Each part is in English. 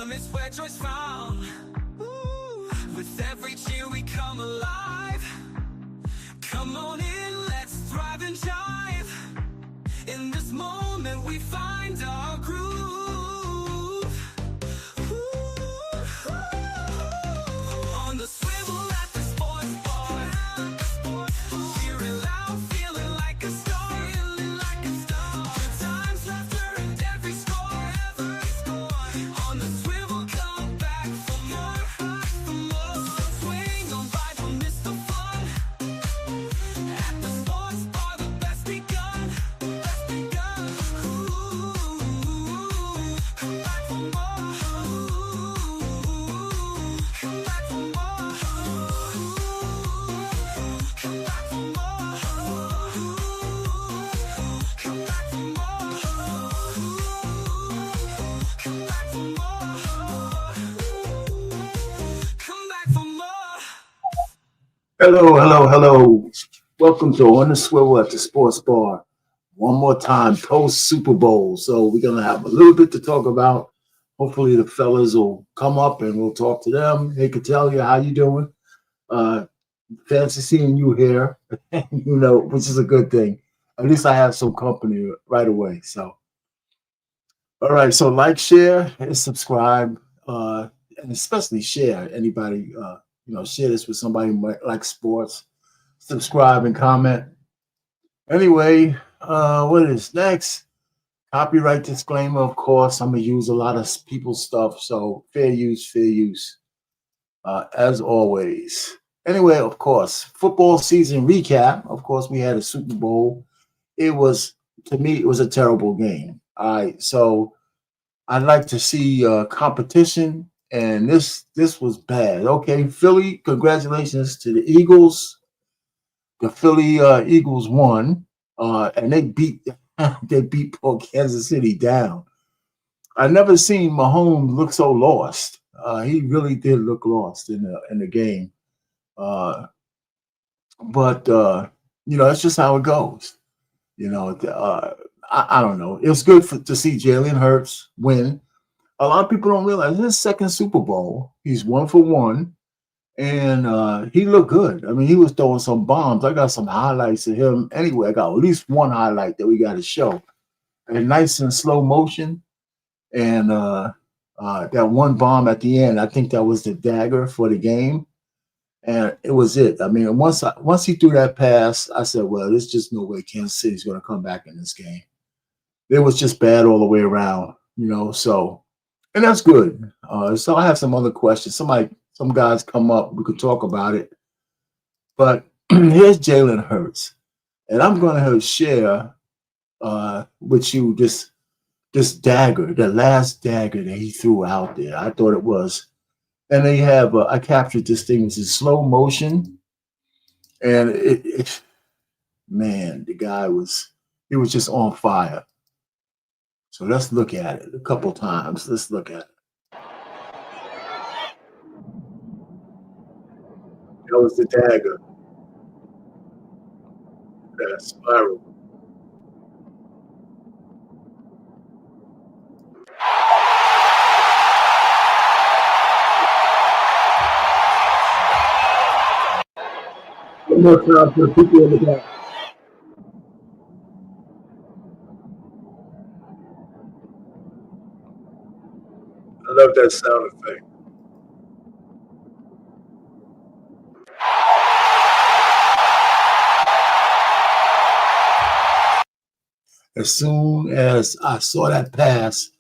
Freedom is where joy's found. Ooh. With every cheer we come alive. Come on in, let's thrive and jive. In this moment we find our groove. Ooh. On the swivel at the sports bar. Cheering loud, feeling like a star. Good times, laughter, and every score. On the swivel, come back for more. Swing on by, don't miss the fun. At the sports bar, the best begun. Ooh, come back for more. Come back for more. Come back for more. Come back for more. Come back for more. Come back for more. Hello. Welcome to On the Swivel at the Sports Bar. One more time, post Super Bowl. So we're going to have a little bit to talk about. Hopefully the fellas will come up and we'll talk to them. They can tell you how you doing. Fancy seeing you here, which is a good thing. At least I have some company right away. So, all right. So like, share, and subscribe, and especially share. Anybody, share this with somebody who might like sports. Subscribe and comment. Anyway, what is next? Copyright disclaimer, of course. I'm gonna use a lot of people's stuff, so fair use. As always. Anyway, of course, football season recap. Of course, we had a Super Bowl. To me, it was a terrible game. All right, so I'd like to see competition, and this was bad. Okay, Philly, congratulations to the Eagles. The Philly Eagles won, and they beat poor Kansas City down. I never seen Mahomes look so lost. He really did look lost in the game. But that's just how it goes. I don't know. It was good to see Jalen Hurts win. A lot of people don't realize his second Super Bowl. He's 1-for-1. And he looked good. I mean, he was throwing some bombs. I got some highlights of him. Anyway, I got at least one highlight that we got to show. And nice in slow motion. And that one bomb at the end, I think that was the dagger for the game. And it was it. I mean, once he threw that pass, I said, well, there's just no way Kansas City's going to come back in this game. It was just bad all the way around, so. And that's good. So I have some other questions. Some guys come up, we could talk about it. But here's Jalen Hurts. And I'm going to share with you this dagger, the last dagger that he threw out there. I thought it was. And they have, I captured this thing. It was in slow motion. And the guy was just on fire. So let's look at it a couple times. Let's look at it. That was the dagger. That spiral. One more time for the people in the back. I love that sound effect. As soon as I saw that pass,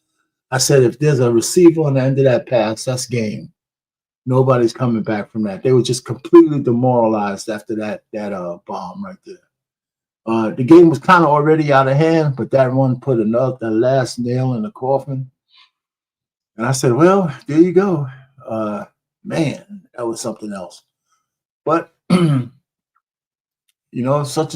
I said, if there's a receiver on the end of that pass, that's game. Nobody's coming back from that. They were just completely demoralized after that bomb right there. The game was kind of already out of hand, but that one put the last nail in the coffin. And I said, well, there you go. Man, that was something else. But, such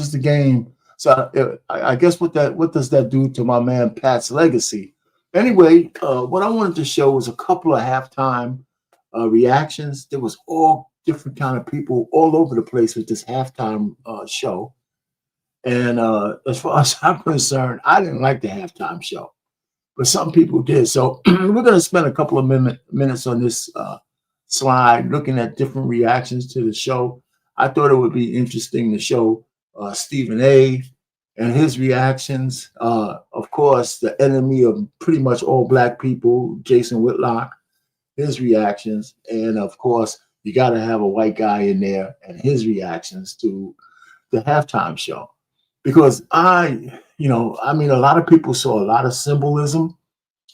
is the game. So I guess what does that do to my man Pat's legacy? Anyway, what I wanted to show was a couple of halftime reactions. There was all different kind of people all over the place with this halftime show. And as far as I'm concerned, I didn't like the halftime show. but some people did. So we're going to spend a couple of minutes on this slide looking at different reactions to the show. I thought it would be interesting to show Stephen A. and his reactions. Of course, the enemy of pretty much all black people, Jason Whitlock, his reactions. And of course, you got to have a white guy in there and his reactions to the halftime show. Because a lot of people saw a lot of symbolism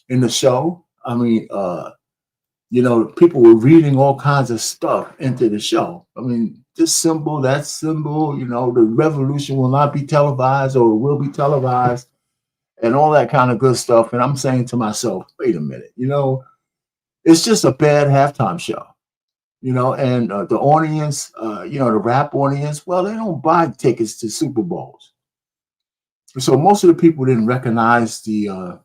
in the show. I mean, people were reading all kinds of stuff into the show. I mean, this symbol, that symbol, the revolution will not be televised or it will be televised and all that kind of good stuff. And I'm saying to myself, wait a minute, it's just a bad halftime show, and the audience, the rap audience, well, they don't buy tickets to Super Bowls. So most of the people didn't recognize the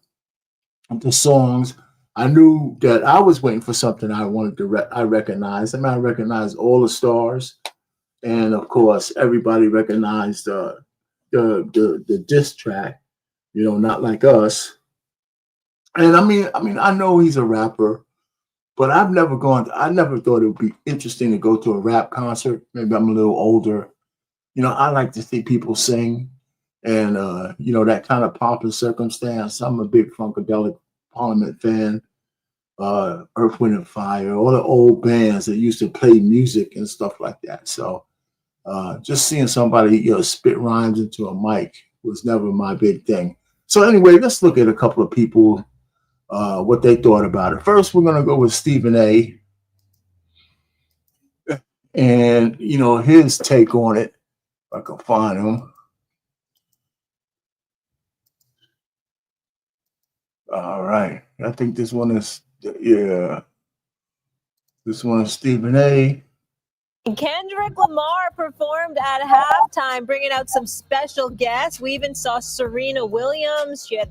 songs. I knew that I was waiting for something I wanted to I recognized. I recognized all the stars. And of course, everybody recognized the diss track, Not Like Us. And I know he's a rapper, but I never thought it would be interesting to go to a rap concert. Maybe I'm a little older. I like to see people sing and, that kind of pomp and circumstance. I'm a big Funkadelic Parliament fan, Earth, Wind and Fire, all the old bands that used to play music and stuff like that. So just seeing somebody, spit rhymes into a mic was never my big thing. So anyway, let's look at a couple of people, what they thought about it. First, we're going to go with Stephen A. And, his take on it, if I can find him. All right. I think this one is, this one is Stephen A. Kendrick Lamar performed at halftime, bringing out some special guests. We even saw Serena Williams. She had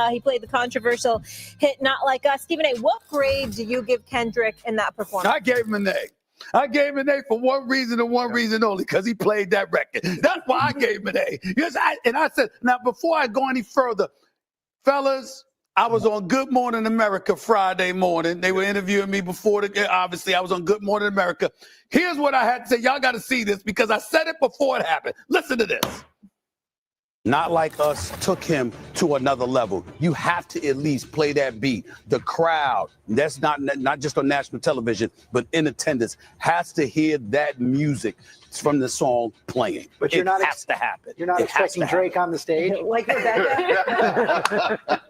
he played the controversial hit "Not Like Us." Stephen A., what grade do you give Kendrick in that performance? I gave him an A. I gave him an A for one reason and one reason only, because he played that record. That's why I gave him an A. Yes, I said, now before I go any further, fellas, I was on Good Morning America Friday morning. They were interviewing me before obviously I was on Good Morning America. Here's what I had to say. Y'all got to see this because I said it before it happened. Listen to this. Not Like Us took him to another level. You have to at least play that beat. The crowd, that's not just on national television, but in attendance, has to hear that music from the song playing. But it has to happen. You're not expecting Drake on the stage? Like Rebecca?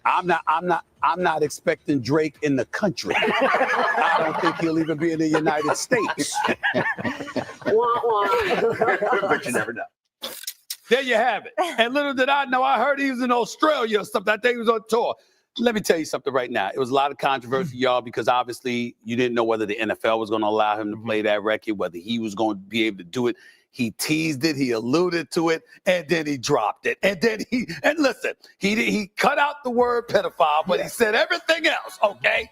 I'm not expecting Drake in the country. I don't think he'll even be in the United States. But you never know. There you have it. And little did I know, I heard he was in Australia or something. I think he was on tour. Let me tell you something right now. It was a lot of controversy, y'all, because obviously you didn't know whether the NFL was going to allow him to play that record, whether he was going to be able to do it. He teased it, he alluded to it, and then he dropped it. And then he cut out the word pedophile, but he said everything else, okay?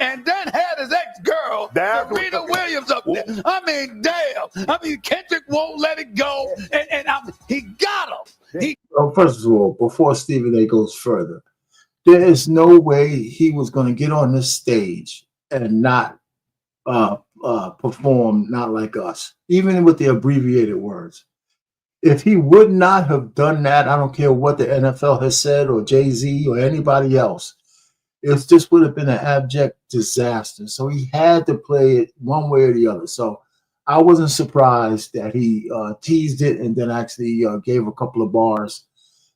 And then had his ex-girl, Serena Williams, up there. I mean, damn. Kendrick won't let it go, and he got him. Well, first of all, before Stephen A. goes further, there is no way he was going to get on this stage and not perform Not Like Us, even with the abbreviated words. If he would not have done that, I don't care what the NFL has said or Jay-Z or anybody else, it just would have been an abject disaster. So he had to play it one way or the other. So I wasn't surprised that he teased it and then actually gave a couple of bars,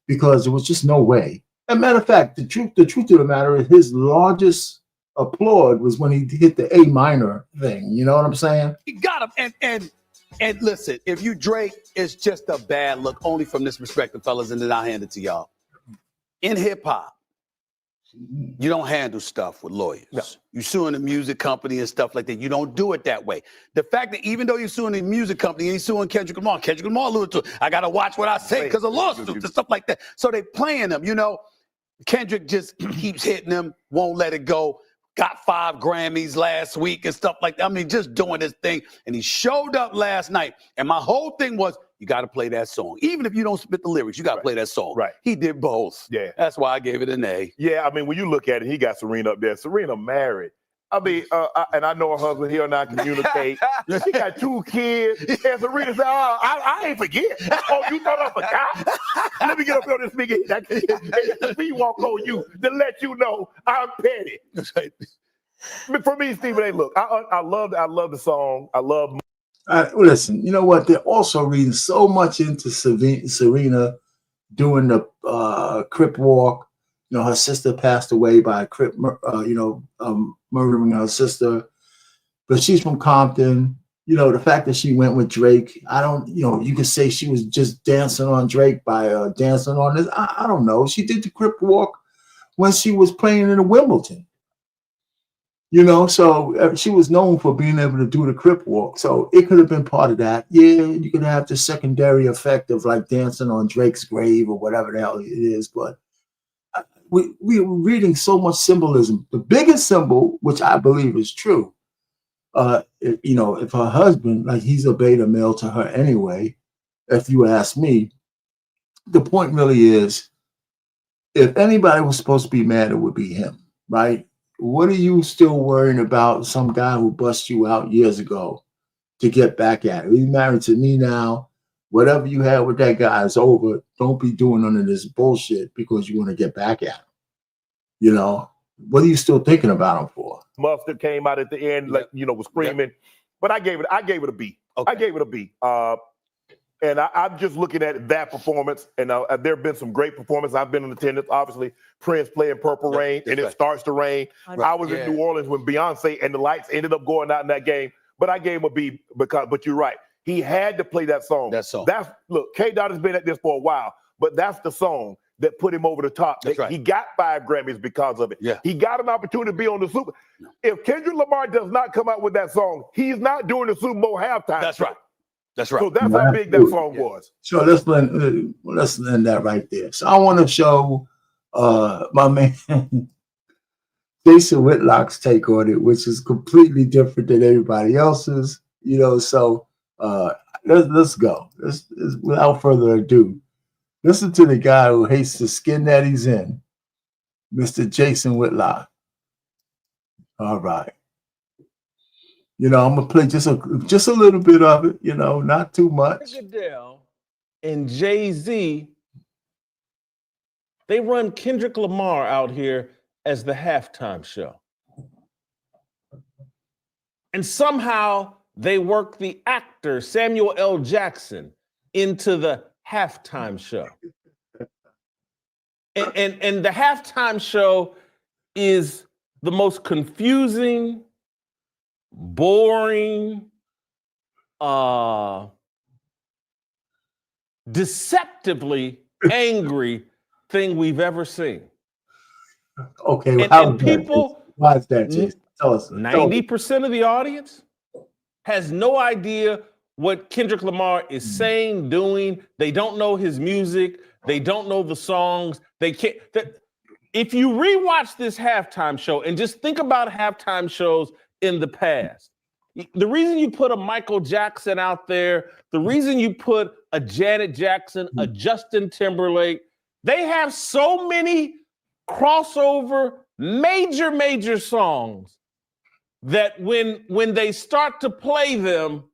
because there was just no way. As a matter of fact, the truth of the matter is his largest applaud was when he hit the A minor thing. You know what I'm saying? He got him. And listen, if you Drake, it's just a bad look, only from this perspective, fellas, and then I'll hand it to y'all. In hip hop, you don't handle stuff with lawyers. No. You suing a music company and stuff like that. You don't do it that way. The fact that even though you're suing a music company, you're suing Kendrick Lamar alluded to it. I got to watch what I say because of lawsuits and stuff like that. So they playing them, Kendrick just keeps hitting them, won't let it go. Got 5 Grammys last week and stuff like that. Just doing his thing. And he showed up last night. And my whole thing was, you got to play that song. Even if you don't spit the lyrics, you got to play that song. Right. He did both. Yeah. That's why I gave it an A. Yeah, I mean, when you look at it, he got Serena up there. Serena married. I mean, and I know her husband, he and I communicate. She got 2 kids. And Serena said, oh, I ain't forget. Oh, you thought I forgot? Let me get up here on this speaker. The speed walk on you to let you know I'm petty. But for me, Stephen A., look, I love the song. I love. Listen, you know what? They're also reading so much into Serena doing the Crip walk. You know, her sister passed away by a Crip, murdering her sister. But she's from Compton. You know, the fact that she went with Drake, you could say she was just dancing on Drake by dancing on this. I don't know. She did the Crip walk when she was playing in the Wimbledon. You know, so she was known for being able to do the Crip walk. So it could have been part of that. Yeah, you could have the secondary effect of like dancing on Drake's grave or whatever the hell it is. But we're reading so much symbolism. The biggest symbol, which I believe is true, if her husband, like he's a beta male to her anyway, if you ask me, the point really is, if anybody was supposed to be mad, it would be him, right? What are you still worrying about some guy who bust you out years ago to get back at him? He's married to me now. Whatever you had with that guy is over. Don't be doing none of this bullshit because you want to get back at him. You know, what are you still thinking about him for? Mustard came out at the end, was screaming. But I gave it a B. Okay. I gave it a B. And I'm just looking at that performance, and there have been some great performances. I've been in attendance, obviously. Prince playing Purple Rain, and it starts to rain. I was in New Orleans when Beyonce and the lights ended up going out in that game, but I gave him a B but you're right. He had to play that song. Look, K-Dot has been at this for a while, but that's the song that put him over the top. That's right. He got 5 Grammys because of it. Yeah. He got an opportunity to be on the Super. If Kendrick Lamar does not come out with that song, he's not doing the Super Bowl halftime. That's right. That's right. So that's how big that song was. So let's end that right there. So I want to show my man Jason Whitlock's take on it, which is completely different than everybody else's. You know, so let's go. Let's without further ado, listen to the guy who hates the skin that he's in, Mr. Jason Whitlock. All right. You know, I'm gonna play just a little bit of it. You know, not too much. Goodell and Jay-Z, they run Kendrick Lamar out here as the halftime show, and somehow they work the actor Samuel L. Jackson into the halftime show, and the halftime show is the most confusing, boring, deceptively angry thing we've ever seen. Okay, well, and people, why is that, Jason? Tell us. 90% of the audience has no idea what Kendrick Lamar is saying, doing. They don't know his music. They don't know the songs. They can't. If you rewatch this halftime show and just think about halftime shows in the past, the reason you put a Michael Jackson out there, the reason you put a Janet Jackson, a Justin Timberlake, they have so many crossover major songs that when they start to play them,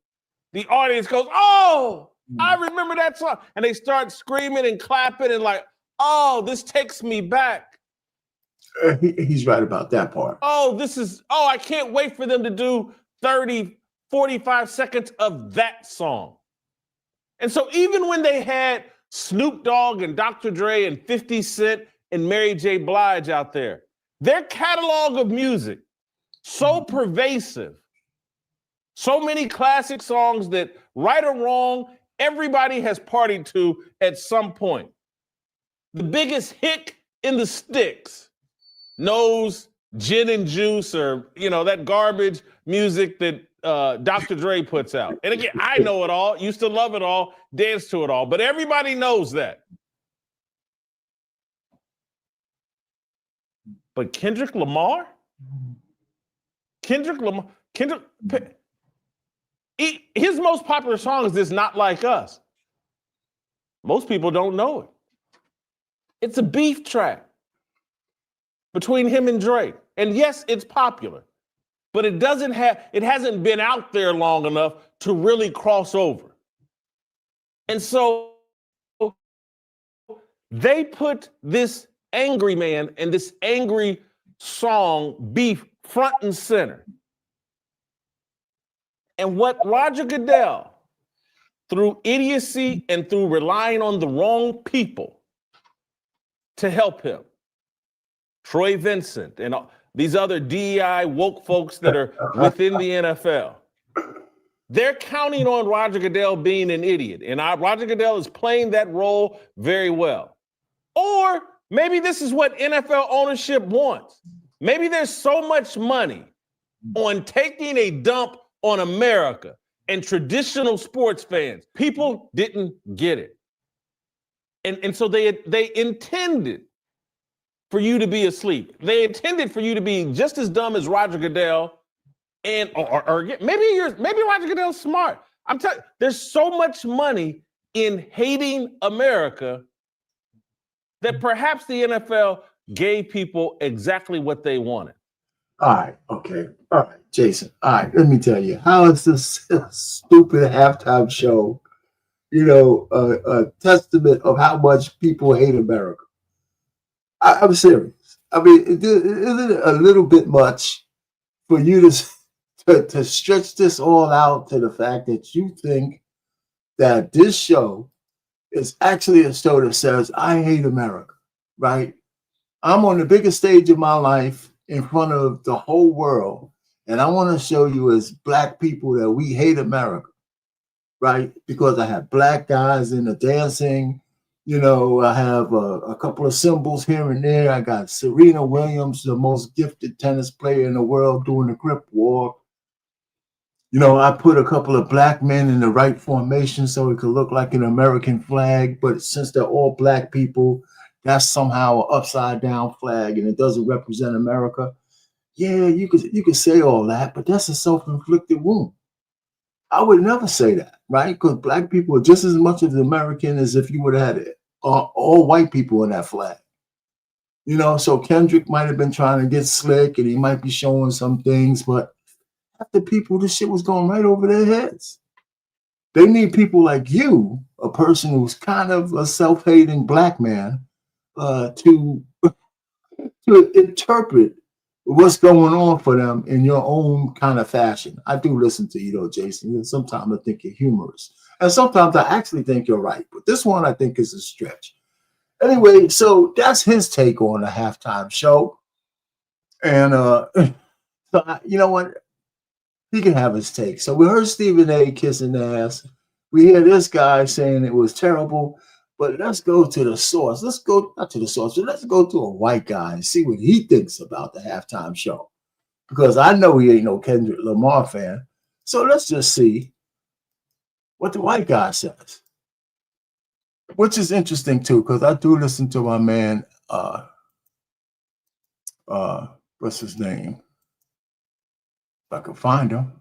the audience goes, "Oh, I remember that song." And they start screaming and clapping and like, "Oh, this takes me back." He's right about that part. I can't wait for them to do 30, 45 seconds of that song. And so even when they had Snoop Dogg and Dr. Dre and 50 Cent and Mary J. Blige out there, their catalog of music, so pervasive, so many classic songs that, right or wrong, everybody has partied to at some point. The biggest hick in the sticks knows gin and juice, or that garbage music that Dr. Dre puts out. And again, I know it all, used to love it all, dance to it all, but everybody knows that. But Kendrick Lamar, his most popular song is "Not Like Us." Most people don't know it. It's a beef track between him and Drake. And yes, it's popular, but it hasn't been out there long enough to really cross over. And so they put this angry man and this angry song beef front and center. And what Roger Goodell, through idiocy and through relying on the wrong people to help him, Troy Vincent and these other DEI woke folks that are within the NFL, they're counting on Roger Goodell being an idiot. And Roger Goodell is playing that role very well. Or maybe this is what NFL ownership wants. Maybe there's so much money on taking a dump on America and traditional sports fans. People didn't get it. And so they intended for you to be asleep. They intended for you to be just as dumb as Roger Goodell, or maybe Roger Goodell's smart. I'm telling you, there's so much money in hating America that perhaps the NFL gave people exactly what they wanted. All right, okay. All right, Jason. All right, let me tell you. How is this stupid halftime show, a testament of how much people hate America? I'm serious. I mean, isn't it a little bit much for you to stretch this all out to the fact that you think that this show is actually a show that says, I hate America, right? I'm on the biggest stage of my life in front of the whole world, and I want to show you as Black people that we hate America, right? Because I have Black guys in the dancing, I have a couple of symbols here and there. I got Serena Williams, the most gifted tennis player in the world, doing the grip walk. I put a couple of Black men in the right formation so it could look like an American flag, but since they're all Black people, that's somehow an upside down flag and it doesn't represent America. Yeah, you could say all that, but that's a self-inflicted wound. I would never say that, right? Because Black people are just as much of the American as if you would have had all white people in that flag. So Kendrick might have been trying to get slick and he might be showing some things, but half the people, this shit was going right over their heads. They need people like you, a person who's kind of a self-hating Black man, to interpret what's going on for them in your own kind of fashion. I do listen to you, though, Jason, and sometimes I think you're humorous. And sometimes I actually think you're right. But this one I think is a stretch. Anyway, so that's his take on the halftime show. And so you know what? He can have his take. So we heard Stephen A. kissing ass. We hear this guy saying it was terrible. But let's go to the source. Let's go not to the source, but let's go to a white guy and see what he thinks about the halftime show. Because I know he ain't no Kendrick Lamar fan. So let's just see what the white guy says. Which is interesting too, because I do listen to my man, what's his name? If I can find him.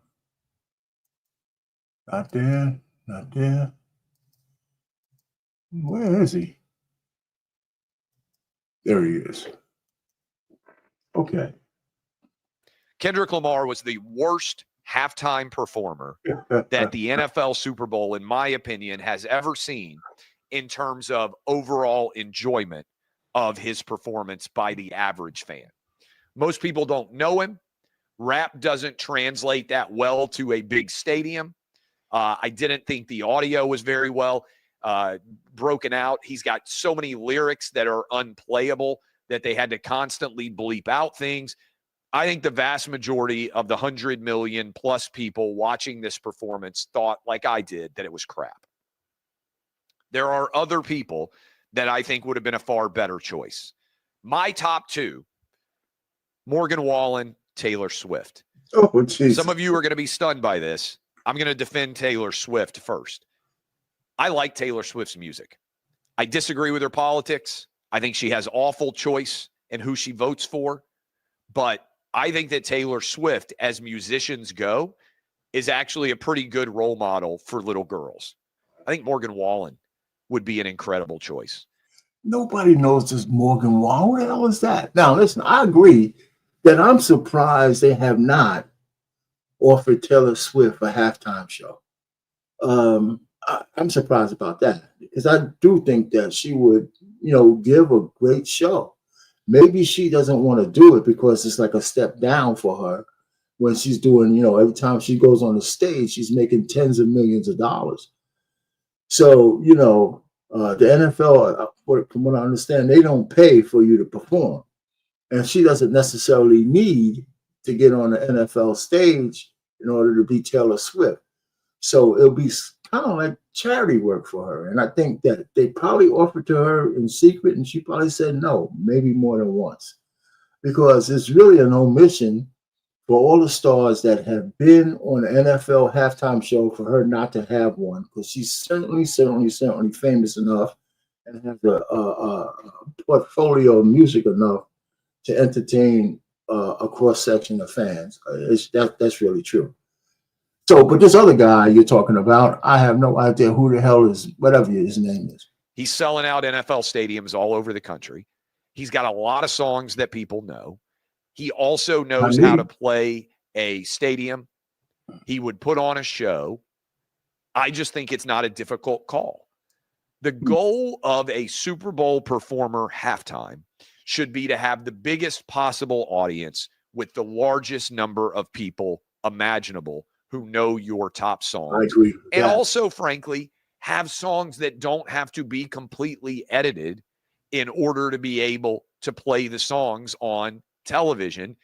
Not there, not there. Where is he? There he is. Okay. Kendrick Lamar was the worst halftime performer that the NFL Super Bowl, in my opinion, has ever seen in terms of overall enjoyment of his performance by the average fan. Most people don't know him. Rap doesn't translate that well to a big stadium. I didn't think the audio was very well broken out. He's got so many lyrics that are unplayable that they had to constantly bleep out things. I think the vast majority of the 100 million plus people watching this performance thought, like I did, that it was crap. There are other people that I think would have been a far better choice. My top two, Morgan Wallen, Taylor Swift. Oh, geez. Some of you are going to be stunned by this. I'm going to defend Taylor Swift first. I like Taylor Swift's music. I disagree with her politics. I think she has awful choice in who she votes for. But I think that Taylor Swift, as musicians go, is actually a pretty good role model for little girls. I think Morgan Wallen would be an incredible choice. Nobody knows this Morgan Wallen. What the hell is that? Now, listen, I agree that I'm surprised they have not offered Taylor Swift a halftime show. I'm surprised about that because I do think that she would, give a great show. Maybe she doesn't want to do it because it's like a step down for her when she's doing, every time she goes on the stage, she's making tens of millions of dollars. So, the NFL, from what I understand, they don't pay for you to perform. And she doesn't necessarily need to get on the NFL stage in order to be Taylor Swift. So it'll be kind of like charity work for her. And I think that they probably offered to her in secret, and she probably said no, maybe more than once. Because it's really an omission for all the stars that have been on the NFL halftime show for her not to have one, because she's certainly famous enough and has a portfolio of music enough to entertain a cross section of fans. That's really true. So, but this other guy you're talking about, I have no idea who the hell is, whatever his name is. He's selling out NFL stadiums all over the country. He's got a lot of songs that people know. He also knows how to play a stadium. He would put on a show. I just think it's not a difficult call. The goal of a Super Bowl performer halftime should be to have the biggest possible audience with the largest number of people imaginable who know your top songs. I agree. And also, frankly, have songs that don't have to be completely edited in order to be able to play the songs on television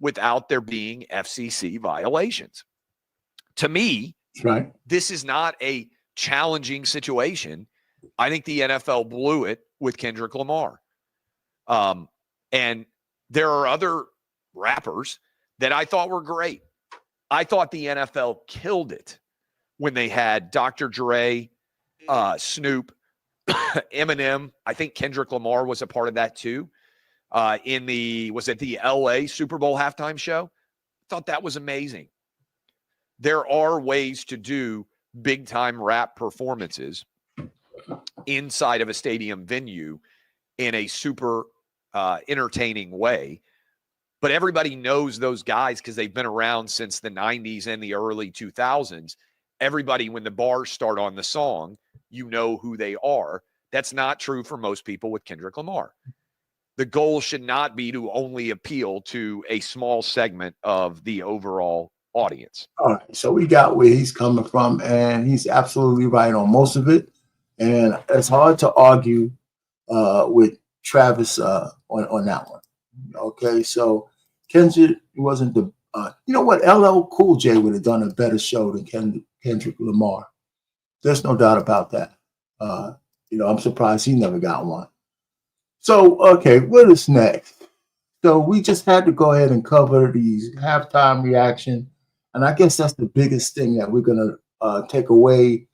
without there being FCC violations. To me, right, this is not a challenging situation. I think the NFL blew it with Kendrick Lamar. And there are other rappers that I thought were great. I thought the NFL killed it when they had Dr. Dre, Snoop, Eminem. I think Kendrick Lamar was a part of that too. Was it the LA Super Bowl halftime show? I thought that was amazing. There are ways to do big time rap performances inside of a stadium venue in a super entertaining way. But everybody knows those guys because they've been around since the 90s and the early 2000s. Everybody, when the bars start on the song, you know who they are. That's not true for most people with Kendrick Lamar. The goal should not be to only appeal to a small segment of the overall audience. All right, so we got where he's coming from, and he's absolutely right on most of it. And it's hard to argue with Travis on that one. Okay, so Kendrick wasn't the, you know what? LL Cool J would have done a better show than Kendrick Lamar. There's no doubt about that. I'm surprised he never got one. So, okay, what is next? So we just had to go ahead and cover these halftime reaction. And I guess that's the biggest thing that we're going to take away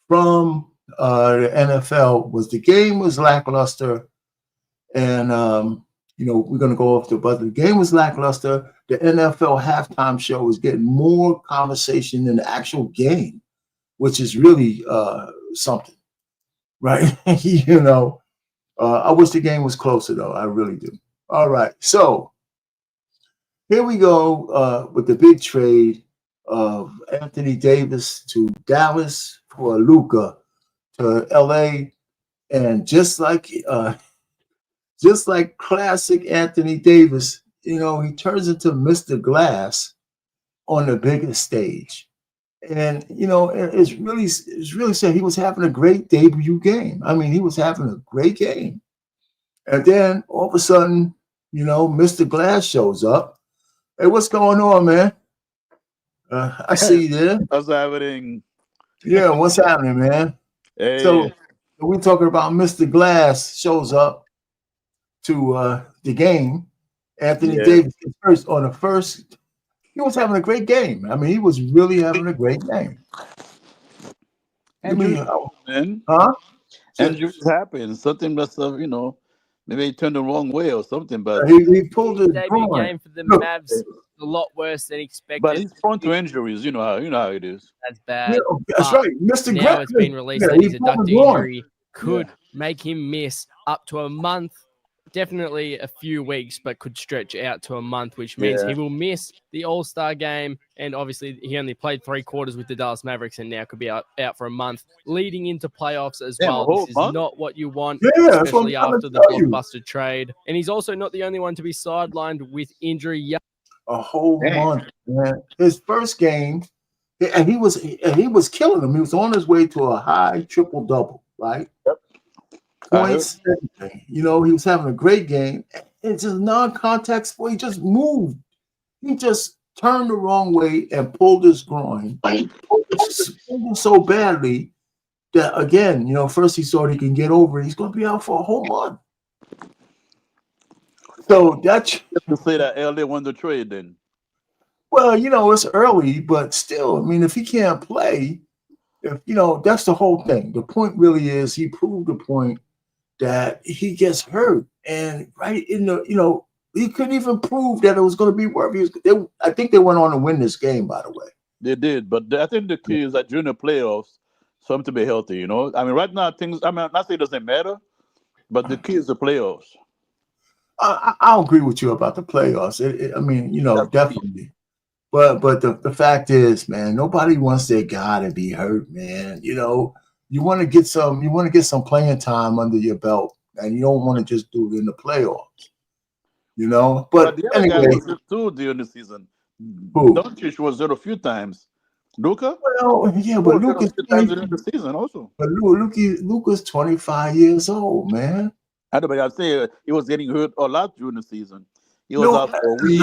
from the NFL was the game was lackluster. And, we're going to go off but the game was lackluster. The NFL halftime show is getting more conversation than the actual game, which is really something, right? I wish the game was closer, though. I really do. All right. So here we go with the big trade of Anthony Davis to Dallas for Luka to LA. And just like classic Anthony Davis, he turns into Mr. Glass on the biggest stage. And, it's really sad. He was having a great debut game. I mean, he was having a great game. And then all of a sudden, Mr. Glass shows up. Hey, what's going on, man? I see you there. What's happening? Yeah, what's happening, man? Hey. So we're talking about Mr. Glass shows up to the game. Anthony Davis first on the first. He was having a great game. I mean, he was really having a great game. Man. Huh? Injuries happen. Something must have, maybe he turned the wrong way or something. But he pulled his debut groin. game for the Look, Mavs a lot worse than expected. But he's prone to injuries. You know how it is. That's bad. That's But right. Mr. now Grant. it's been released that his adductor injury could make him miss up to a month, definitely a few weeks, but could stretch out to a month, which means he will miss the All-Star game. And obviously, he only played 3 quarters with the Dallas Mavericks and now could be out for a month, leading into playoffs as well. This is not what you want, especially after the blockbuster trade. And he's also not the only one to be sidelined with injury. A whole month, man. His first game, and he was killing them. He was on his way to a high triple-double, right? Yep. Points, everything. You know, he was having a great game. It's just non-contact sport. He just moved. He just turned the wrong way and pulled his groin. Pulled it so badly that, again, you know, first he thought he can get over it. He's going to be out for a whole month. So that's to say that LA won the trade then. Well, you know, it's early, but still, I mean, if he can't play, you know, that's the whole thing. The point really is he proved the point that he gets hurt. And right in the, you know, he couldn't even prove that it was going to be worth it. I think they went on to win this game, by the way. They did, but I think the key is that during the playoffs, for him to be healthy, you know. I mean, right now, I'm not saying it doesn't matter, but the key is the playoffs. I'll agree with you about the playoffs. I mean, you know, definitely. But the fact is, man, nobody wants their guy to be hurt, man. You know, you want to get some playing time under your belt, and you don't want to just do it in the playoffs. You know, but the other guy was too during the season. Doncic was there a few times. Luka? Well, yeah, but Luka's during the season also. But Luka's 25 years old, man. I say he was getting hurt a lot during the season. He was out for a week.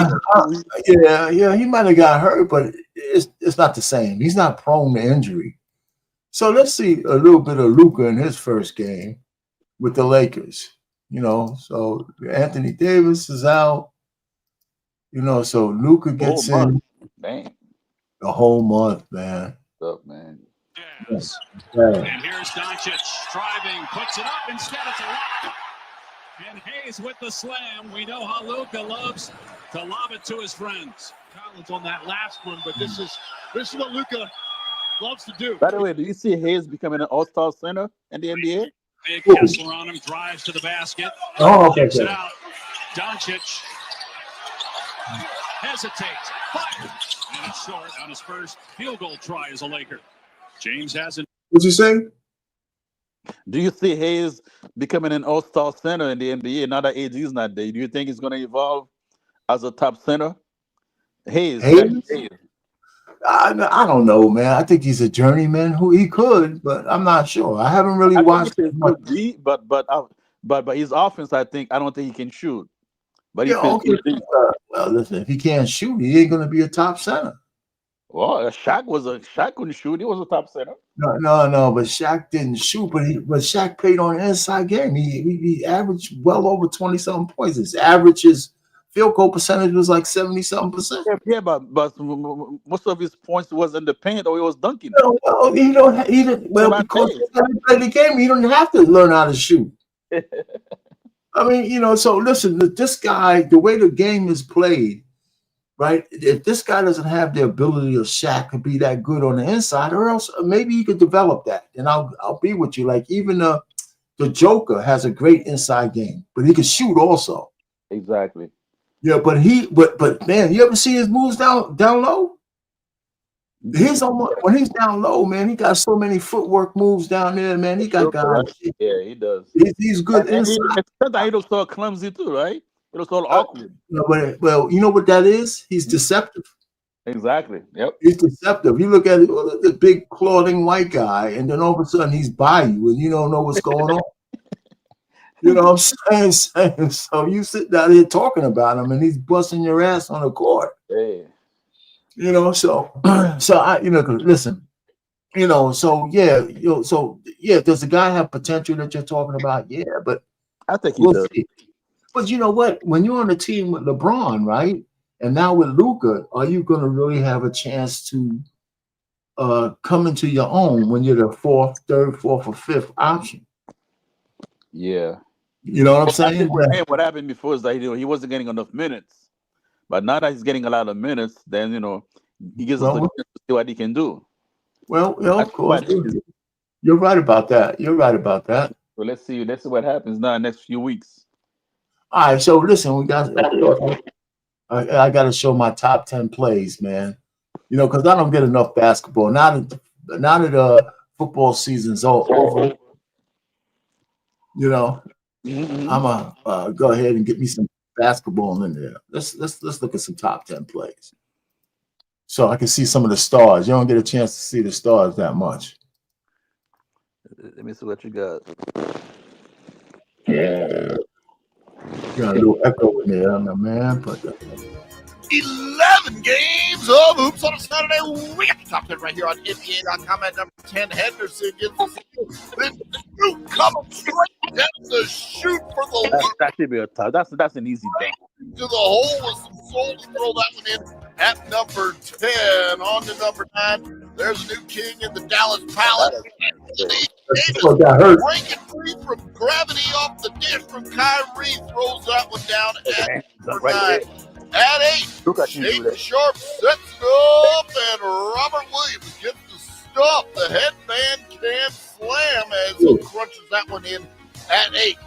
Yeah, he might have got hurt, but it's not the same. He's not prone to injury. So let's see a little bit of Luka in his first game with the Lakers. You know, so Anthony Davis is out. You know, so Luka gets in. Dang. The whole month, man. What's up, man? Yes. And here's Doncic driving, puts it up instead. It's a lob. And Hayes with the slam. We know how Luka loves to lob it to his friends. Collins on that last one, but this is what Luka loves to do. By the way, do you see Hayes becoming an all-star center in the NBA? Big Kessler on him, drives to the basket. Oh, okay. It out. Doncic hesitates, fires, and it's short on his first field goal try as a Laker. James hasn't. What'd you say? Do you see Hayes becoming an all-star center in the NBA now that AD is not there? Do you think he's going to evolve as a top center? Hayes. I don't know, man. I think he's a journeyman who he could, but I'm not sure. I haven't really watched it much. But his offense, I don't think he can shoot. But well, listen, if he can't shoot, he ain't going to be a top center. Well, Shaq couldn't shoot. He was a top center. No, but Shaq didn't shoot, but Shaq played on the inside game. He averaged well over 20-something points. His field goal percentage was like 70-something%. Yeah, but most of his points was in the paint or he was dunking. Well, because he played the game, he don't have to learn how to shoot. I mean, you know, so listen, this guy, the way the game is played, right? If this guy doesn't have the ability of Shaq to be that good on the inside, or else maybe he could develop that. And I'll be with you. Like even the Joker has a great inside game, but he can shoot also. Exactly. Yeah, but man, you ever see his moves down low? When he's down low, man, he got so many footwork moves down there, man. He got guys. Yeah, he does. He's good inside. Sometimes he looks so clumsy too, right? It looks all awkward. Well, you know what that is? He's deceptive. Exactly. Yep. He's deceptive. You look at the big clothing white guy, and then all of a sudden he's by you, and you don't know what's going on. You know what I'm saying? So you sit down here talking about him, and he's busting your ass on the court. Hey. You know, so I, you know, listen, you know, does the guy have potential that you're talking about? Yeah, but I think he does. See. But you know what? When you're on a team with LeBron, right, and now with Luka, are you going to really have a chance to come into your own when you're the third, fourth, or fifth option? Yeah. You know what I'm saying? What happened before is that he wasn't getting enough minutes. But now that he's getting a lot of minutes, then he gives us a chance to see what he can do. Well, of course, you're right about that. You're right about that. So let's see what happens now in the next few weeks. All right, so listen, we got. I got to show my top 10 plays, man. Because I don't get enough basketball. Now that football season's over, I'm gonna go ahead and get me some basketball in there. Let's look at some top 10 plays, so I can see some of the stars. You don't get a chance to see the stars that much. Let me see what you got. Yeah, got a little echo in there, my man. But 11 games of Hoops on a Saturday. We got the top 10 right here on NBA.com at number 10. Henderson gives us the shoot coming straight down the shoot for the That should be a tough. That's an easy thing. to the hole with some soul to throw that one in at number 10. On to number 9. There's a new king in the Dallas Palace. Breaking free from gravity off the dish from Kyrie. Throws that one down at number 9. At 8, Shaden Sharp sets it up, and Robert Williams gets the stop. The headband can slam as he crunches that one in at 8.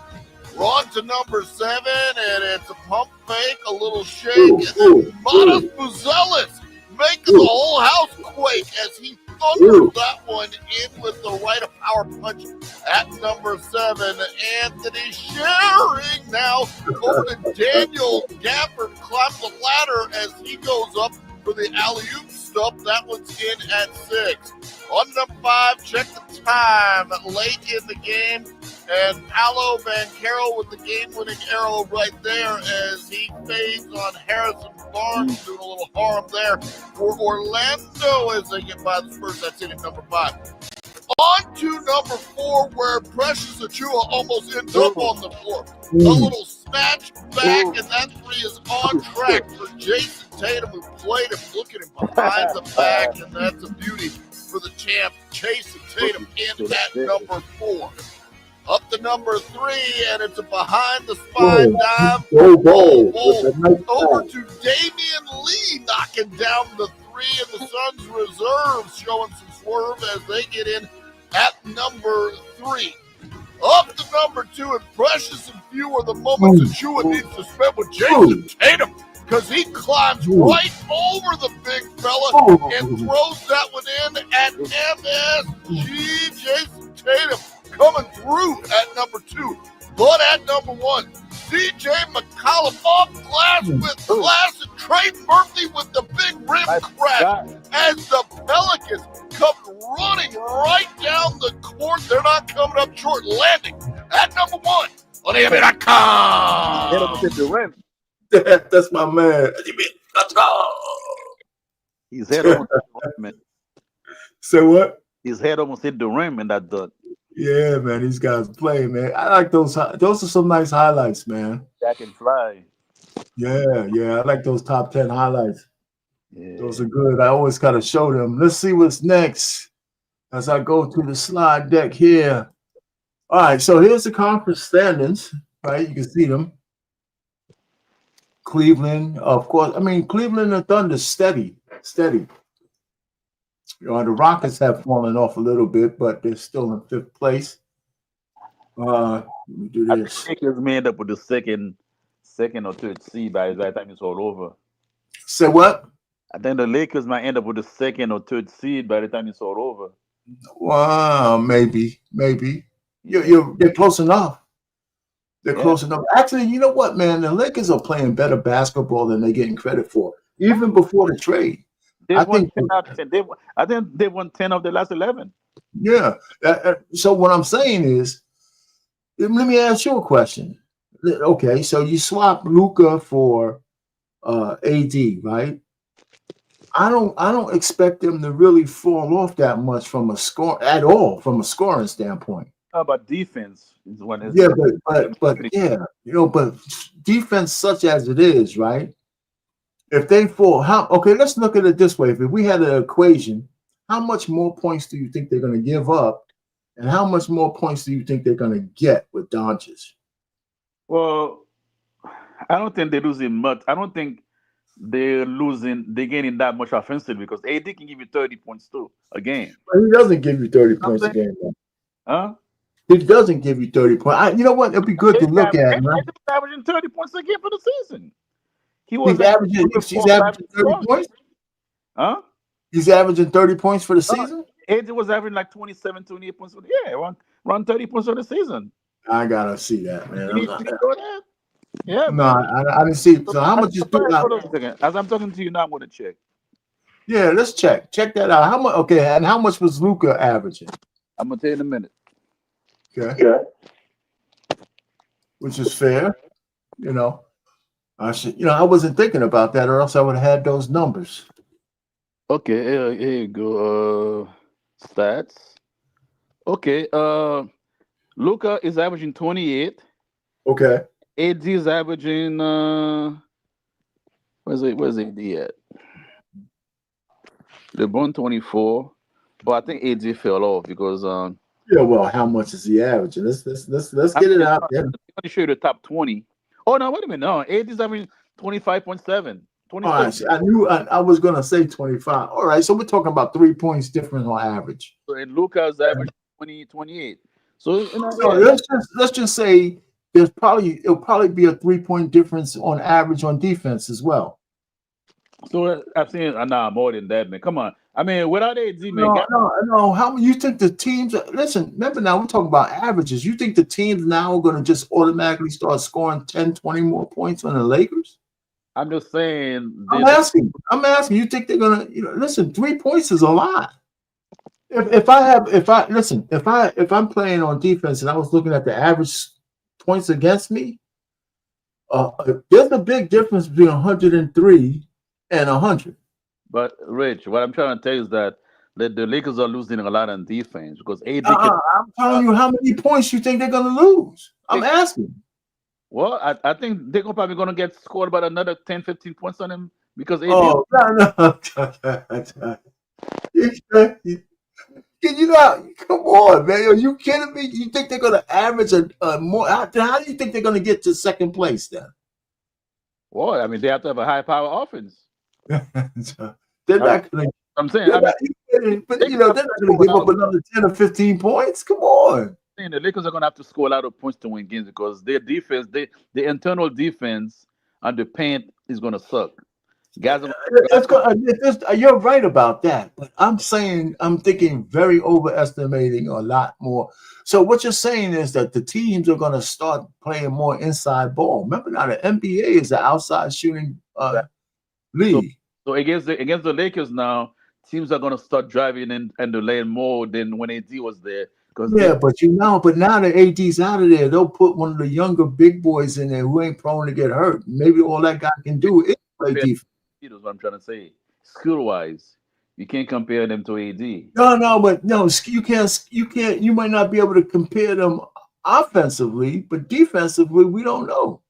We're on to number 7, and it's a pump fake, a little shake, and then Modest Buzelis making the whole house quake as he thunders that one in with the right of power punch at number 7. Anthony Sherring now over to Daniel Gafford, climbs the ladder as he goes up for the alley-oop stuff. That one's in at 6. On number 5, check the time late in the game, and Paolo Banchero with the game-winning arrow right there as he fades on Harrison Barnes, doing a little harm there for Orlando as they get by the Spurs. That's in at number 5. On to number 4, where Precious Achua almost ends up on the floor. A little snatch back, and that 3 is on track for Jason Tatum, who played him. Look at him behind the back, and that's a beauty for the champ, Jason Tatum, in at number 4. Up to number 3, and it's a behind-the-spine dive. Over to Damian Lee, knocking down the 3 in the Suns reserves, showing some swerve as they get in at number 3. Up to number 2, and precious and few are the moments Achua needs to spend with Jason Tatum, because he climbs right over the big fella and throws that one in at MSG. Jason Tatum coming through at number 2. But at number 1, CJ McCollum off glass with glass, and Trey Murphy with the big rim crack as the Pelicans come running right down the court. They're not coming up short, landing at number 1 on NBA.com. That's my man. Let's go. His head almost hit the rim, man. Say what? His head almost hit the rim in that dunk. Yeah, man, these guys play, man. I like those. Those are some nice highlights, man. Jack and fly. Yeah, I like those top 10 highlights. Yeah. Those are good. I always gotta show them. Let's see what's next as I go through the slide deck here. All right, so here's the conference standings, right? You can see them. Cleveland, of course. I mean, Cleveland and Thunder steady. The Rockets have fallen off a little bit, but they're still in 5th place. Let me do this. I think Lakers may end up with the second or 3rd seed by the time it's all over. Say what? I think the Lakers might end up with the 2nd or 3rd seed by the time it's all over. Wow, maybe. They're close enough. They're close enough. Actually, you know what, man? The Lakers are playing better basketball than they're getting credit for, even before the trade. I think they won 10 of the last 11. Yeah. So what I'm saying is, let me ask you a question. Okay, so you swap Luka for AD, right? I don't expect them to really fall off that much from a scoring standpoint. How about defense? But defense such as it is, right? If they fall, let's look at it this way. If we had an equation, how much more points do you think they're going to give up, and how much more points do you think they're going to get with Doncic? Well, I don't think they're losing much. I don't think they're losing, they're gaining that much offensively because AD can give you 30 points too a game. He doesn't give you 30 I'm points a saying, game. Man. huh? He doesn't give you 30 points. You know what? It'd be good to look at, man. AD was averaging 30 points a game for the season. He He's was averaging. with She's 4 or 5 averaging 30 scoring. points. Huh? He's averaging 30 points for the season. AD was averaging like 27, 28 points. Around 30 points for the season. I gotta see that, man. You know that? Yeah, No, man. I didn't see. So how much is Hold on a second. As I'm talking to you now, I'm going to check. Yeah, let's check. Check that out. How much? Okay, and how much was Luka averaging? I'm going to tell you in a minute. Okay. Which is fair. You know, I wasn't thinking about that, or else I would have had those numbers. Okay, here you go. Stats. Okay, Luka is averaging 28. Okay. AD is averaging where's AD at? LeBron 24, but I think AD fell off because Yeah, well, how much is he averaging? Let's get it out there. Let me show you the top 20. Oh no, wait a minute. No, AD is averaging 25.7. All right, I knew I was gonna say 25. All right, so we're talking about 3 points difference on average. So and Luka's averaging 28. So So let's just say it'll probably be a 3-point difference on average on defense as well. So I've seen more than that, man. Come on. I mean, without AD, man. No. How you think the teams? Listen, remember now we're talking about averages. You think the teams now are going to just automatically start scoring 10, 20 more points on the Lakers? I'm just saying. I'm asking. You think they're going to? Listen, 3 points is a lot. If I'm playing on defense and I was looking at the average points against me, there's a big difference between 103 and 100. But Rich, what I'm trying to tell you is that the Lakers are losing a lot on defense because AD. I'm telling you how many points you think they're going to lose. I'm asking. Well, I think they're probably going to get scored about another 10, 15 points on them because AD. Oh, no. Come on, man. Are you kidding me? You think they're going to average a more? How do you think they're going to get to second place then? Well, I mean, they have to have a high-power offense. They're not going to. I'm saying, They're not going to give up another 10 or 15 points. Come on. The Lakers are going to have to score a lot of points to win games because their defense, the internal defense on the paint is going to suck. Guys, you're right about that, but I'm thinking very overestimating a lot more. So what you're saying is that the teams are going to start playing more inside ball. Remember now, the NBA is an outside shooting league. So against the Lakers now, teams are going to start driving and the lane more than when AD was there. But now that AD's out of there, they'll put one of the younger big boys in there who ain't prone to get hurt. Maybe all that guy can do is play defense. That's what I'm trying to say. Skill-wise, you can't compare them to AD. You can't. You might not be able to compare them offensively, but defensively, we don't know.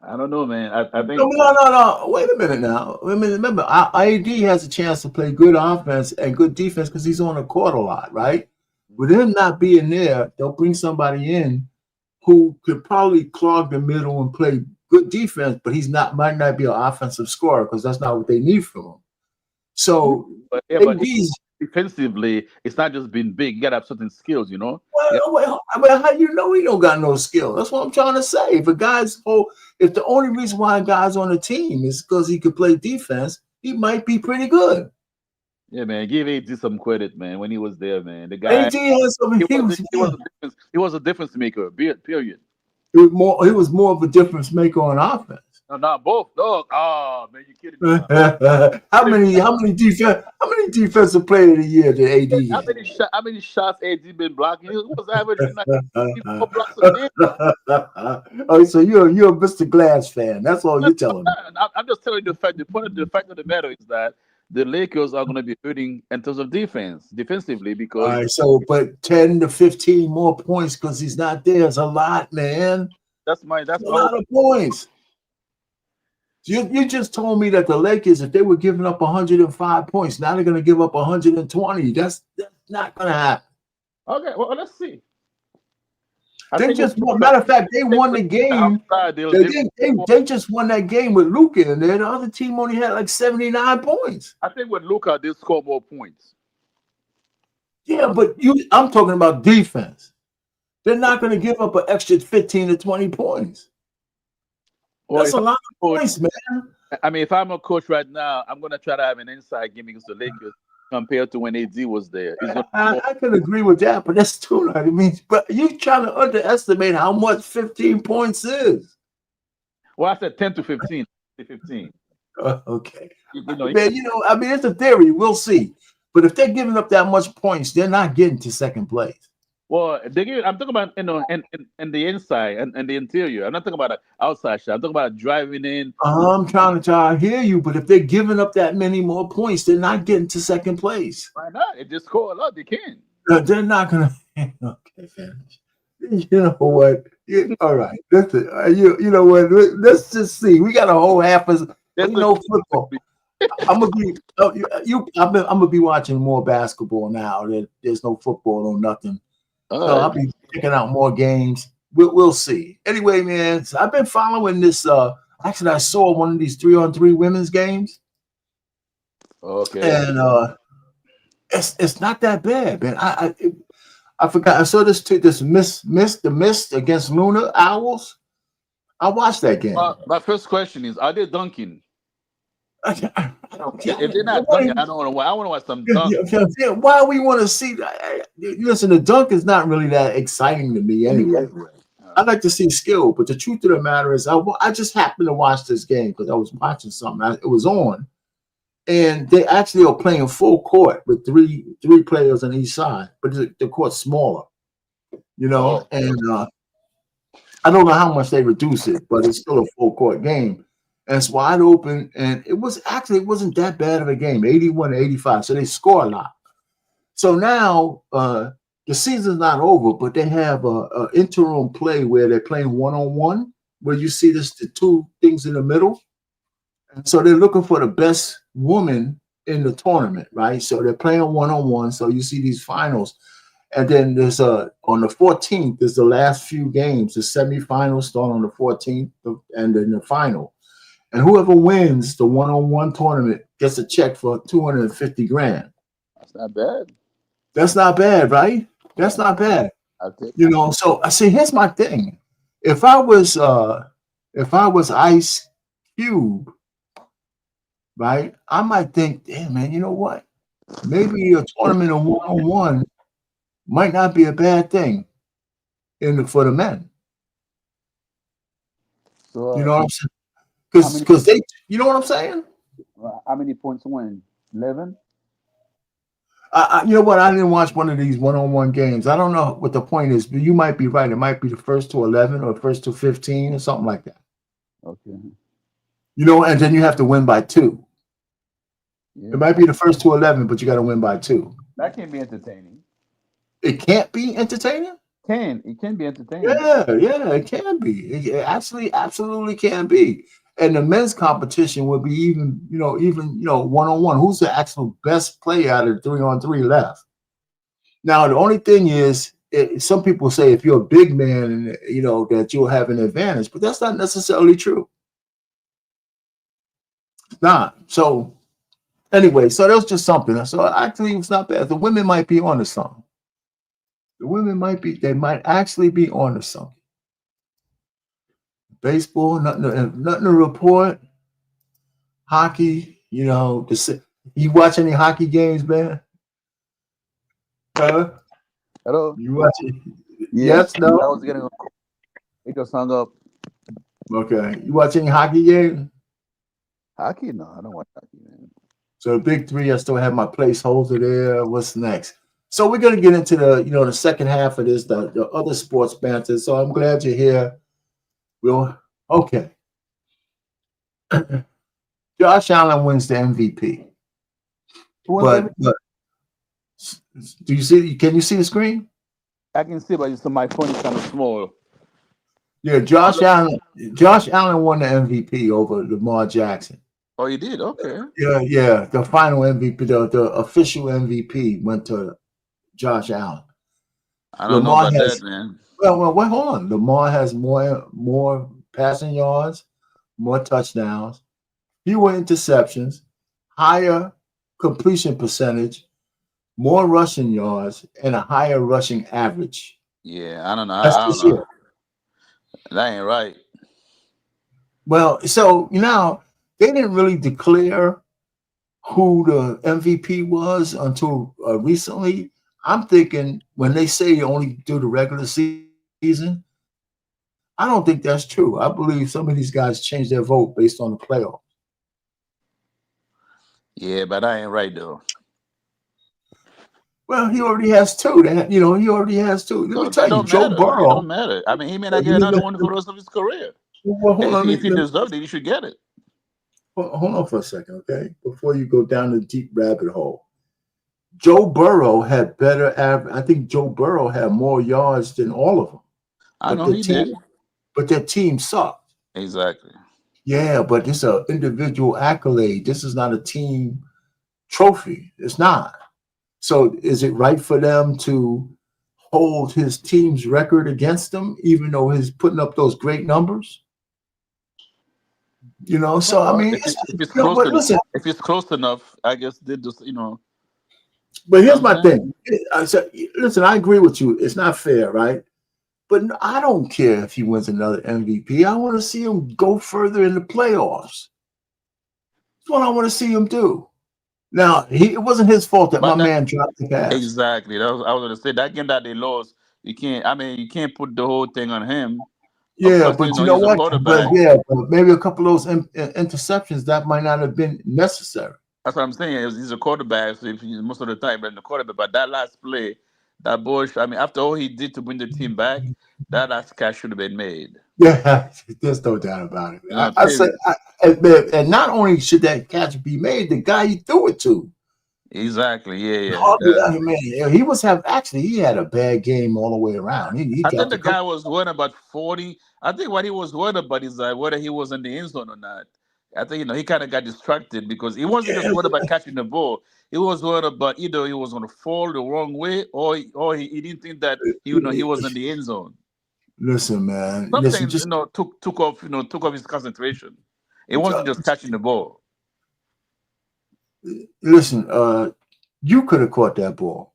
I don't know, man. I think. No. Wait a minute now. Remember, AD has a chance to play good offense and good defense because he's on the court a lot, right? With him not being there, they'll bring somebody in who could probably clog the middle and play good defense, but might not be an offensive scorer because that's not what they need from him. So, but defensively, it's not just being big. You gotta have certain skills, you know. Well, how do you know he don't got no skill? That's what I'm trying to say. If the only reason why a guy's on the team is because he could play defense, he might be pretty good. Yeah, man. Give AD some credit, man. When he was there, man, the guy. AD has some. He was a difference maker. Period. He was more of a difference maker on offense. No, not both. No, man, you kidding me? How many defensive player of the year did AD have? How many shots AD been blocking? He was averaging like 4 blocks a game. Oh, so you're a Mr. Glass fan. That's all you're telling me. I'm just telling you the fact. The fact of the matter is that the Lakers are going to be hurting in terms of defensively because. All right, but 10 to 15 more points because he's not there is a lot, man. That's a lot of points. You just told me that the Lakers, if they were giving up 105 points, now they're going to give up 120. That's not going to happen. Okay, well, let's see. They just won. Matter of fact, they won the game. They just won that game with Luka in there. The other team only had like 79 points. I think with Luka, they score more points. Yeah, but I'm talking about defense. They're not going to give up an extra 15 to 20 points. That's a lot of points, man. I mean, if I'm a coach right now, I'm going to try to have an inside game against the Lakers compared to when AD was there. I can agree with that, but that's too much. I mean, but you trying to underestimate how much 15 points is. Well, I said 10 to 15. 15. Okay. Man, I mean, it's a theory. We'll see. But if they're giving up that much points, they're not getting to second place. Well, I'm talking about in the inside and the interior. I'm not talking about an outside shot. I'm talking about driving in. I'm trying to hear you, but if they're giving up that many more points, they're not getting to second place. Why not? They just score a lot. They can. They're not gonna. Okay, finish. You know what? All right. Listen, you know what? Let's just see. We got a whole half of football. I'm gonna be. I'm gonna be watching more basketball now. There's no football or nothing. So I'll be checking out more games. We'll see. Anyway, man, so I've been following this. Actually, I saw one of these 3-on-3 women's games. Okay. And it's not that bad, man. I forgot. I saw this Mist against Luna Owls. I watched that game. My first question is: are they dunking? If they're not dunking, I don't want to. I want to watch some dunk. Why we want to see? Listen, the dunk is not really that exciting to me anyway. I like to see skill, but the truth of the matter is, I just happened to watch this game because I was watching something. It was on, and they actually are playing full court with three players on each side, but the court's smaller, and I don't know how much they reduce it, but it's still a full court game. And it's wide open, and it wasn't that bad of a game, 81-85. So they score a lot. So now the season's not over, but they have a interim play where they're playing one-on-one, where you see the two things in the middle. And so they're looking for the best woman in the tournament, right? So they're playing one-on-one. So you see these finals. And then there's on the 14th, there's the last few games. The semifinals start on the 14th, and then the final. And whoever wins the one-on-one tournament gets a check for $250,000. That's not bad. That's not bad, right? That's not bad. So I see. Here's my thing: if I was Ice Cube, right, I might think, damn man, you know what? Maybe a tournament of one-on-one might not be a bad thing for the men. So, you know what I'm saying? Because they, you know what I'm saying? How many points win? 11? You know what? I didn't watch one of these one-on-one games. I don't know what the point is, but you might be right. It might be the first to 11 or first to 15 or something like that. Okay. And then you have to win by 2. Yeah. It might be the first to 11, but you got to win by 2. That can be entertaining. It can't be entertaining? It can be entertaining. Yeah, it can be. It absolutely can be. And the men's competition would be even one-on-one. Who's the actual best player out of 3-on-3 left? Now, the only thing is, some people say if you're a big man, that you'll have an advantage, but that's not necessarily true. It's not. So, anyway, so that was just something. So, actually, it's not bad. The women might be on to something. They might actually be on to something. Baseball, nothing to report. Hockey, you watch any hockey games, man? Hello? You watching? Yeah. Yes, no? I was getting it just hung up. Okay. You watch any hockey games? Hockey? No, I don't watch hockey, man. So the big three, I still have my placeholder there. What's next? So we're gonna get into the second half of this, the other sports banter. So I'm glad you're here. Okay. Josh Allen wins the MVP. But do you see? Can you see the screen? I can see, but my phone is kind of small. Yeah, Josh Allen won the MVP over Lamar Jackson. Oh, you did? Okay. Yeah. The final MVP, the official MVP went to Josh Allen. I don't know about that, man. Well, hold on. Lamar has more passing yards, more touchdowns, fewer interceptions, higher completion percentage, more rushing yards, and a higher rushing average. Yeah, I don't know. That's I don't this know. year. That ain't right. Well, so now they didn't really declare who the MVP was until recently. I'm thinking when they say only do the regular season, I don't think that's true. I believe some of these guys change their vote based on the playoff. Yeah, but that ain't right though. Well, he already has two. He already has two. Let me So tell it you, don't Joe matter. It Burrow. don't matter. I mean, he may not get another one for the rest of his career. Well, And hold on, if he deserved it, he should get it. hold on for a second, okay? Before you go down the deep rabbit hole, Joe Burrow had better average. I think Joe Burrow had more yards than all of them, I but know he did. their team sucked. Exactly. Yeah, but it's an individual accolade. This is not a team trophy. It's not. So is it right for them to hold his team's record against him, even though he's putting up those great numbers? So I Well, mean, if it's close but enough, listen. if it's close enough, I guess they just But You know here's what my I'm saying? thing. Listen, I agree with you. It's not fair, right? But I don't care if he wins another MVP. I want to see him go further in the playoffs. That's what I want to see him do. Now, it wasn't his fault that my But that man dropped the pass. exactly. I was gonna say that game that they lost, you can't. I mean, you can't put the whole thing on him. Of Yeah, course, but you know he's a what? quarterback. But maybe a couple of those interceptions that might not have been necessary. That's what I'm saying. He's a quarterback, so if most of the time, but the quarterback. But that last play, that Bush. I mean, after all he did to bring the team back, that last catch should have been made. Yeah, there's no doubt about it. I said, Period. and not only should that catch be made, the guy he threw it to. Exactly. Yeah. Yeah. Hardly, I mean, man, he had a bad game all the way around. He I think dropped a the guy couple. was worried about 40. I think what he was worried about is whether he was in the end zone or not. I think he kind of got distracted because he wasn't just Yeah, worried about catching the ball. He was worried about either he was going to fall the wrong way or he didn't think that he was in the end zone. listen, man. Listen, Something just took off his concentration. It wasn't just catching the ball. listen. You could have caught that ball.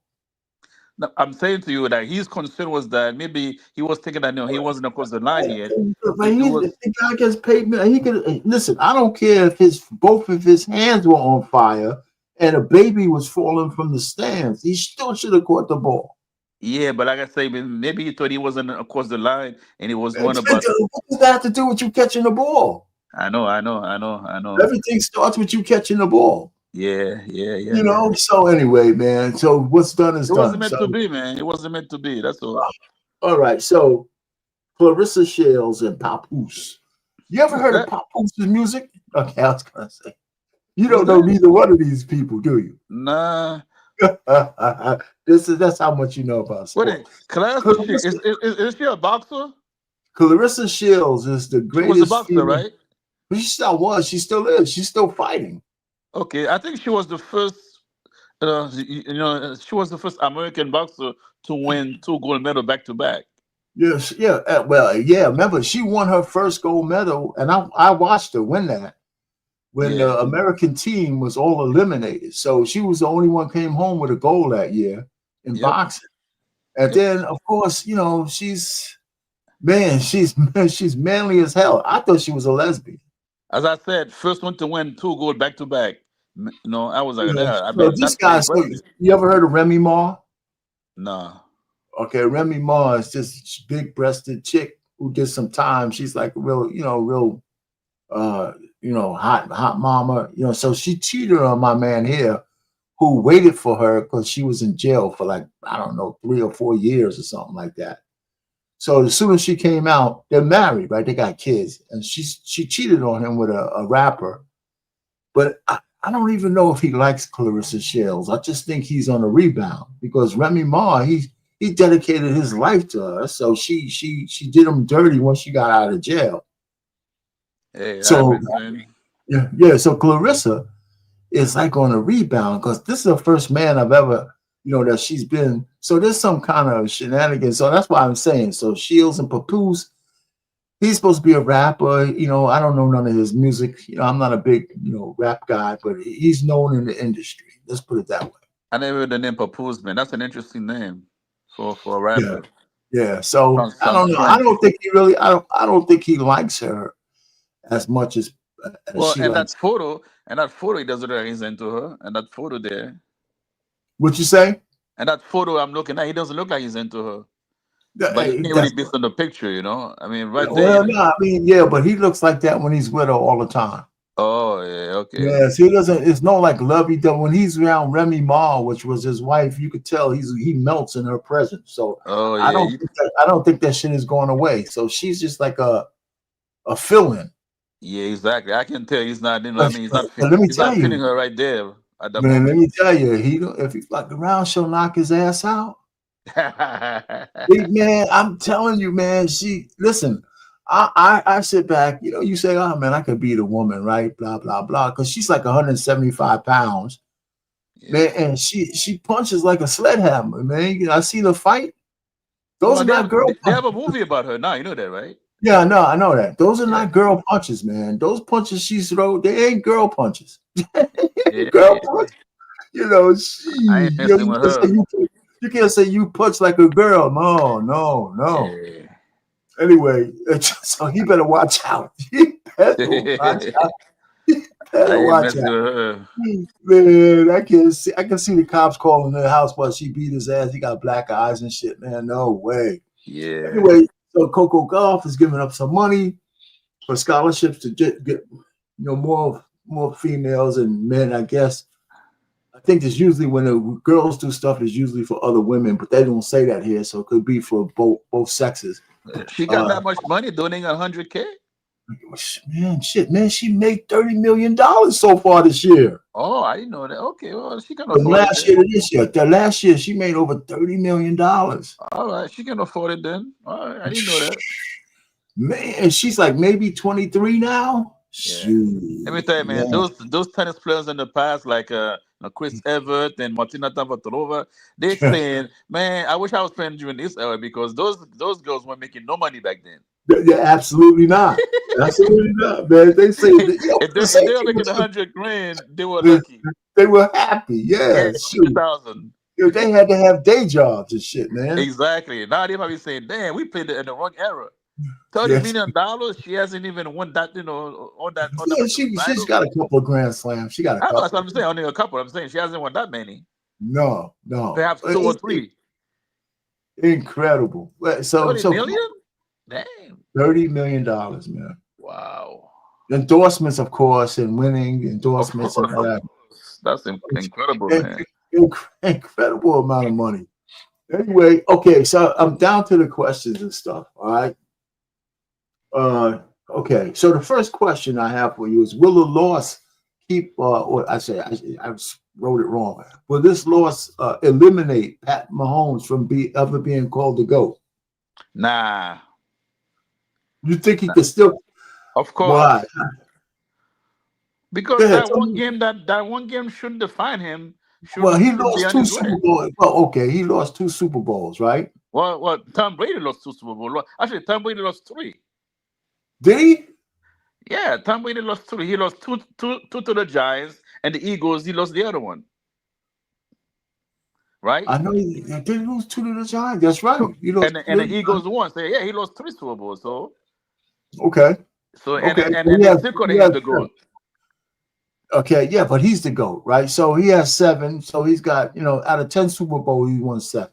No, I'm saying to you that his concern was that maybe he was thinking that he wasn't across the line yet. But It was the guy gets paid. Man, he could listen. I don't care if both of his hands were on fire and a baby was falling from the stands. He still should have caught the ball. yeah, but like I say, maybe he thought he wasn't across the line and he was What worried about. does that have to do with you catching the ball? I know. Everything starts with you catching the ball. Yeah. So anyway, man. So what's done is It wasn't done. meant So to be, man. It wasn't meant to be. That's all. all right. So Clarissa Shields and Papoose. You ever Who's heard of that? Papoose's music? Okay, I was gonna say you Who's don't know that? neither one of these people, do you? Nah. That's how much you know about What sports. is class? Clarissa, Is she a boxer? Clarissa Shields is the She was a greatest boxer, female. right? She still was. She still is. She's still fighting. Okay, I think she was the first. She was the first American boxer to win 2 gold medals back to back. Yes, yeah. Well, yeah. Remember, she won her first gold medal, and I watched her win that when Yeah. the American team was all eliminated. So she was the only one came home with a gold that year in Yep. boxing. And Yep. then, of course, she's manly as hell. I thought she was a lesbian. As I said, first one to win 2 gold back to back. I was like, yeah, I So mean, this that's pretty guy. So impressive. you ever heard of Remy Ma? No. Okay, Remy Ma is this big-breasted chick who did some time. She's like a real hot mama. So she cheated on my man here, who waited for her because she was in jail for like, I don't know, 3 or 4 years or something like that. So as soon as she came out, they're married, right? They got kids, and she cheated on him with a rapper. But I don't even know if he likes Clarissa Shields. I just think he's on a rebound because Remy Ma, he dedicated his life to her. So she did him dirty once she got out of jail. Hey, that So happens, man. yeah. So Clarissa is like on a rebound because this is the first man I've ever you know, that she's been. So there's some kind of shenanigans. So that's why I'm saying. So Shields and Papoose, he's supposed to be a rapper. You know, I don't know none of his music. You know, I'm not a big, you know, rap guy, but he's known in the industry. Let's put it that way. I never heard the name Papoose, man. That's an interesting name for a Yeah. rapper. Yeah. So Sounds I don't know. I French. don't think he really. I don't think he likes her as much as Well, she and likes. that photo, he doesn't look like he's into her. And that photo there, What you say? and that photo I'm looking at, he doesn't look like he's into her. Yeah, But you hey, can't really based on the picture, you know. I mean, right there. well, no, I mean, yeah, but he looks like that when he's with her all the time. Oh yeah, okay. Yes, he doesn't. It's no like lovey dovey. When he's around Remy Ma, which was his wife, you could tell he melts in her presence. So Oh I yeah. don't think that shit is going away. So she's just like a fill-in. Yeah, exactly. I can tell he's not. I mean, he's not. But let me He's tell not feeling you, her right there at the man. Let moment. me tell you, if he fuck around, she'll knock his ass out. Big man, I'm telling you, man. Listen. I sit back, you know, you say, oh man, I could beat a woman, right? Blah, blah, blah. Because she's like 175 pounds. Yeah. Man, and she punches like a sled hammer, man. I see the fight. Those Well, are not girl they have punches. a movie about her now. You know that, right? Yeah, I know that. Those are Yeah. not girl punches, man. Those punches she throws, they ain't girl punches. Yeah, Girl yeah. punch, you know, I ain't messing with her. you can't say you punch like a girl. No. Yeah. Anyway, so he better watch out. He better watch out. He I better ain't watch messing out. with her. Man, I can see the cops calling the house while she beat his ass. He got black eyes and shit, man. No way. Yeah. Anyway, so Coco Golf is giving up some money for scholarships to get you know more females and men, I guess. I think it's usually when the girls do stuff, it's usually for other women, but they don't say that here, so it could be for both sexes. She got that much money donating $100K? Man, she made $30 million so far this year. Oh, I didn't know that. Okay, well, she can From afford last it year then. to this year. The last year she made over $30 million. All right, she can afford it then. All right, I didn't know that. Man, she's like maybe 23 now. Yeah. Shoot, Let me tell you, man, man. those tennis players in the past, like Chris Evert and Martina Navratilova, they saying, man, I wish I was playing during this era because those girls weren't making no money back then. Yeah, absolutely not. Absolutely not, man. They say if they were making $100,000, they were lucky. They were happy. Yeah, shoot. 100,000. They had to have day jobs and shit, man. Exactly. Now they might be saying, damn, we played it in the wrong era. $30 million. She hasn't even won that, you know, on that. Yeah, she's got a couple of Grand Slams. She got a couple. That's what I'm saying. Only a couple. I'm saying she hasn't won that many. No. Perhaps 2 or 3. Incredible. So 30 million? Damn. $30 million, man. Wow. Endorsements, of course, and winning endorsements and all that. That's incredible, man. Incredible amount of money. Anyway, okay, so I'm down to the questions and stuff. All right. Okay, so the first question I have for you is: will the loss keep? Or I wrote it wrong. Will this loss eliminate Pat Mahomes from ever being called the GOAT? Nah. You think he could still? Of course. Why? Because that one game shouldn't define him. Well, he lost 2 Super Bowls. Well, okay, he lost 2 Super Bowls, right? Well, Tom Brady lost 2 Super Bowls. Actually, Tom Brady lost 3. Did he? Yeah, Tom Brady lost 3. He lost two to the Giants and the Eagles. He lost the other one. Right? I know he did lose 2 to the Giants. That's right. And the Eagles won. So yeah, he lost 3 Super Bowls. So okay. So and they still could have the GOAT. Okay, yeah, but he's the GOAT, right? So he has 7. So he's got, out of 10 Super Bowls, he won 7.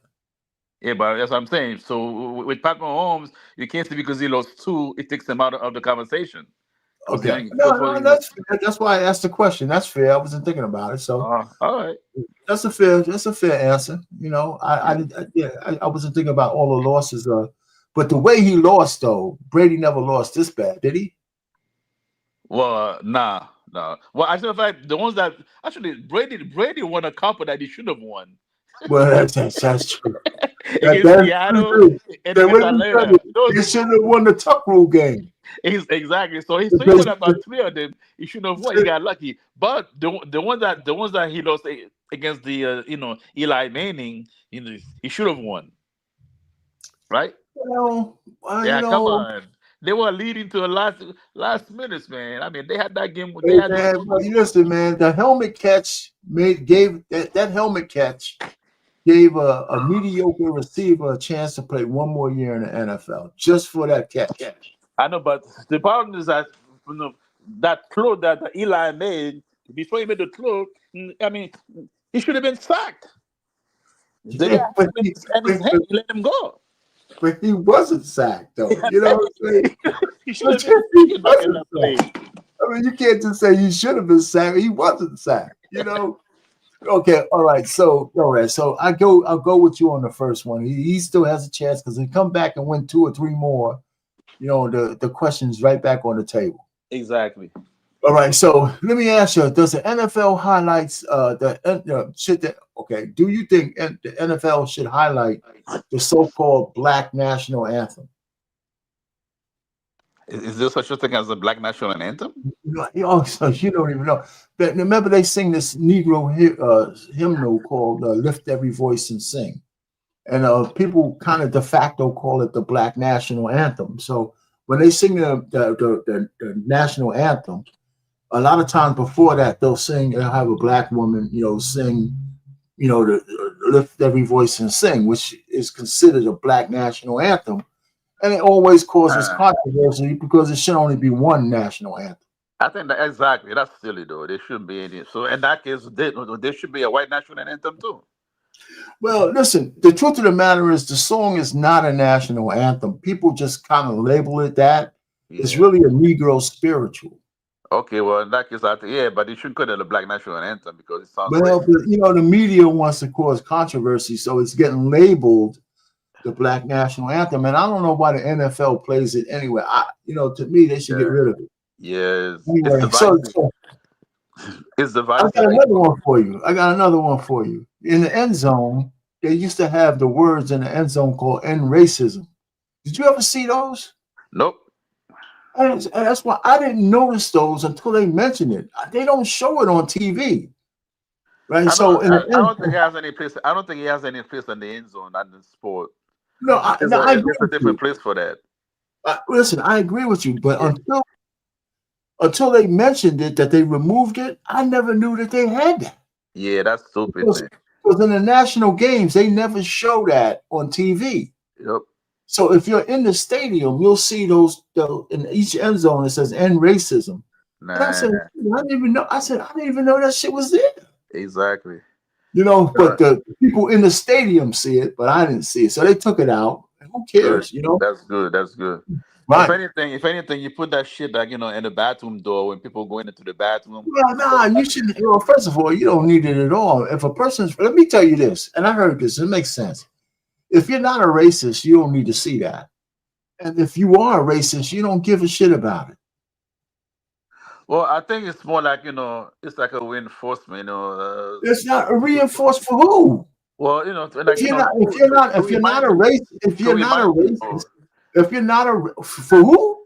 Yeah, but that's what I'm saying. So with Pat Mahomes, you can't say because he lost 2, it takes him out of the conversation. Okay. No, that's why I asked the question. That's fair. I wasn't thinking about it. So all right. That's a fair answer. I wasn't thinking about all the losses. But the way he lost, though, Brady never lost this bad, did he? Well, nah. Well, as a matter of fact, the ones that actually Brady won a couple that he should have won. Well, that's true. against That's Seattle true. and Then against let me tell you, Atlanta. they shouldn't have won the Tuck Rule game. Exactly. So he Because won about 3 of them. He should have won. He got lucky. But the ones that he lost against the Eli Manning, he should have won, right? well, Yeah, come on. They were leading to the last minutes, man. I mean, they had that game. They hey, had man, but listen, man, the helmet catch gave that helmet catch gave a mediocre receiver a chance to play one more year in the NFL just for that catch. I know, but the problem is that that throw that Eli made before he made the throw. I mean, he should have been sacked. Then he Yeah, had him in his hand. He let him go. but he wasn't sacked though. You know what I'm saying? He should have been taken back in Wasn't that play. sacked. I mean, you can't just say he should have been sacked. He wasn't sacked. You know. Okay, all right. So I'll go with you on the first one. He still has a chance because he come back and win 2 or 3 more. The question's right back on the table. Exactly. All right. So let me ask you: does the NFL highlights do you think the NFL should highlight the so-called Black National Anthem? Is there such a thing as a Black National Anthem? So you don't even know. But remember, they sing this Negro hymnal called "Lift Every Voice and Sing," and people kind of de facto call it the Black National Anthem. So when they sing the national anthem, a lot of times before that they'll have a black woman, sing, the "Lift Every Voice and Sing," which is considered a Black national anthem. And it always causes controversy because it should only be one national anthem. I think that exactly. That's silly though. There shouldn't be any. So in that case, there should be a white national anthem too. Well, listen, the truth of the matter is the song is not a national anthem. People just kind of label it that. Yeah. It's really a Negro spiritual. Okay, well, in that case, but you should call it a Black national anthem because it sounds well, but, the media wants to cause controversy, so it's getting labeled the Black national anthem, and I don't know why the NFL plays it anyway. To me, they should get rid of it. Yes. Anyway, it's the I got another one for you. In the end zone, they used to have the words in the end zone called "end racism." Did you ever see those? Nope. And that's why I didn't notice those until they mentioned it. They don't show it on TV. Right. I don't think he has any place. I don't think he has any place in the end zone at the sport. No, I agree. There's a different place for that. Listen, I agree with you, but until they mentioned it, that they removed it, I never knew that they had that. Yeah, that's stupid. Because in the national games, they never show that on TV. Yep. So if you're in the stadium, you'll see those in each end zone. It says "end racism." And I said, I didn't even know. I didn't even know that shit was there. Exactly. But the people in the stadium see it, but I didn't see it. So they took it out. Who cares? That's good. That's good. Right. If anything, you put that shit like in the bathroom door when people going into the bathroom. Well, you shouldn't. First of all, you don't need it at all. If a person's, let me tell you this, and I heard this, it makes sense. If you're not a racist, you don't need to see that. And if you are a racist, you don't give a shit about it. Well, I think it's more like it's like a reinforcement. It's not a reinforcement for who? Well, if you're not a racist, for who?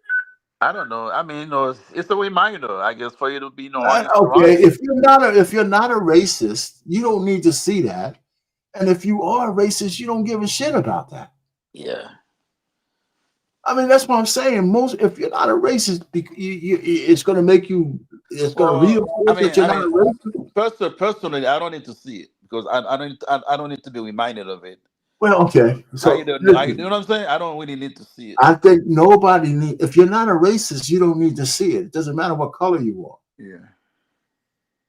I don't know. I mean, it's a reminder, I guess, for you to be okay. If you're not a racist, you don't need to see that. And if you are a racist, you don't give a shit about that. Yeah. I mean, that's what I'm saying. If you're not a racist, it's going to make you. It's going to reinforce that you're not a racist. Personally, I don't need to see it because I don't need to be reminded of it. Well, okay. So you know what I'm saying? I don't really need to see it. I think nobody needs. If you're not a racist, you don't need to see it. It doesn't matter what color you are. Yeah.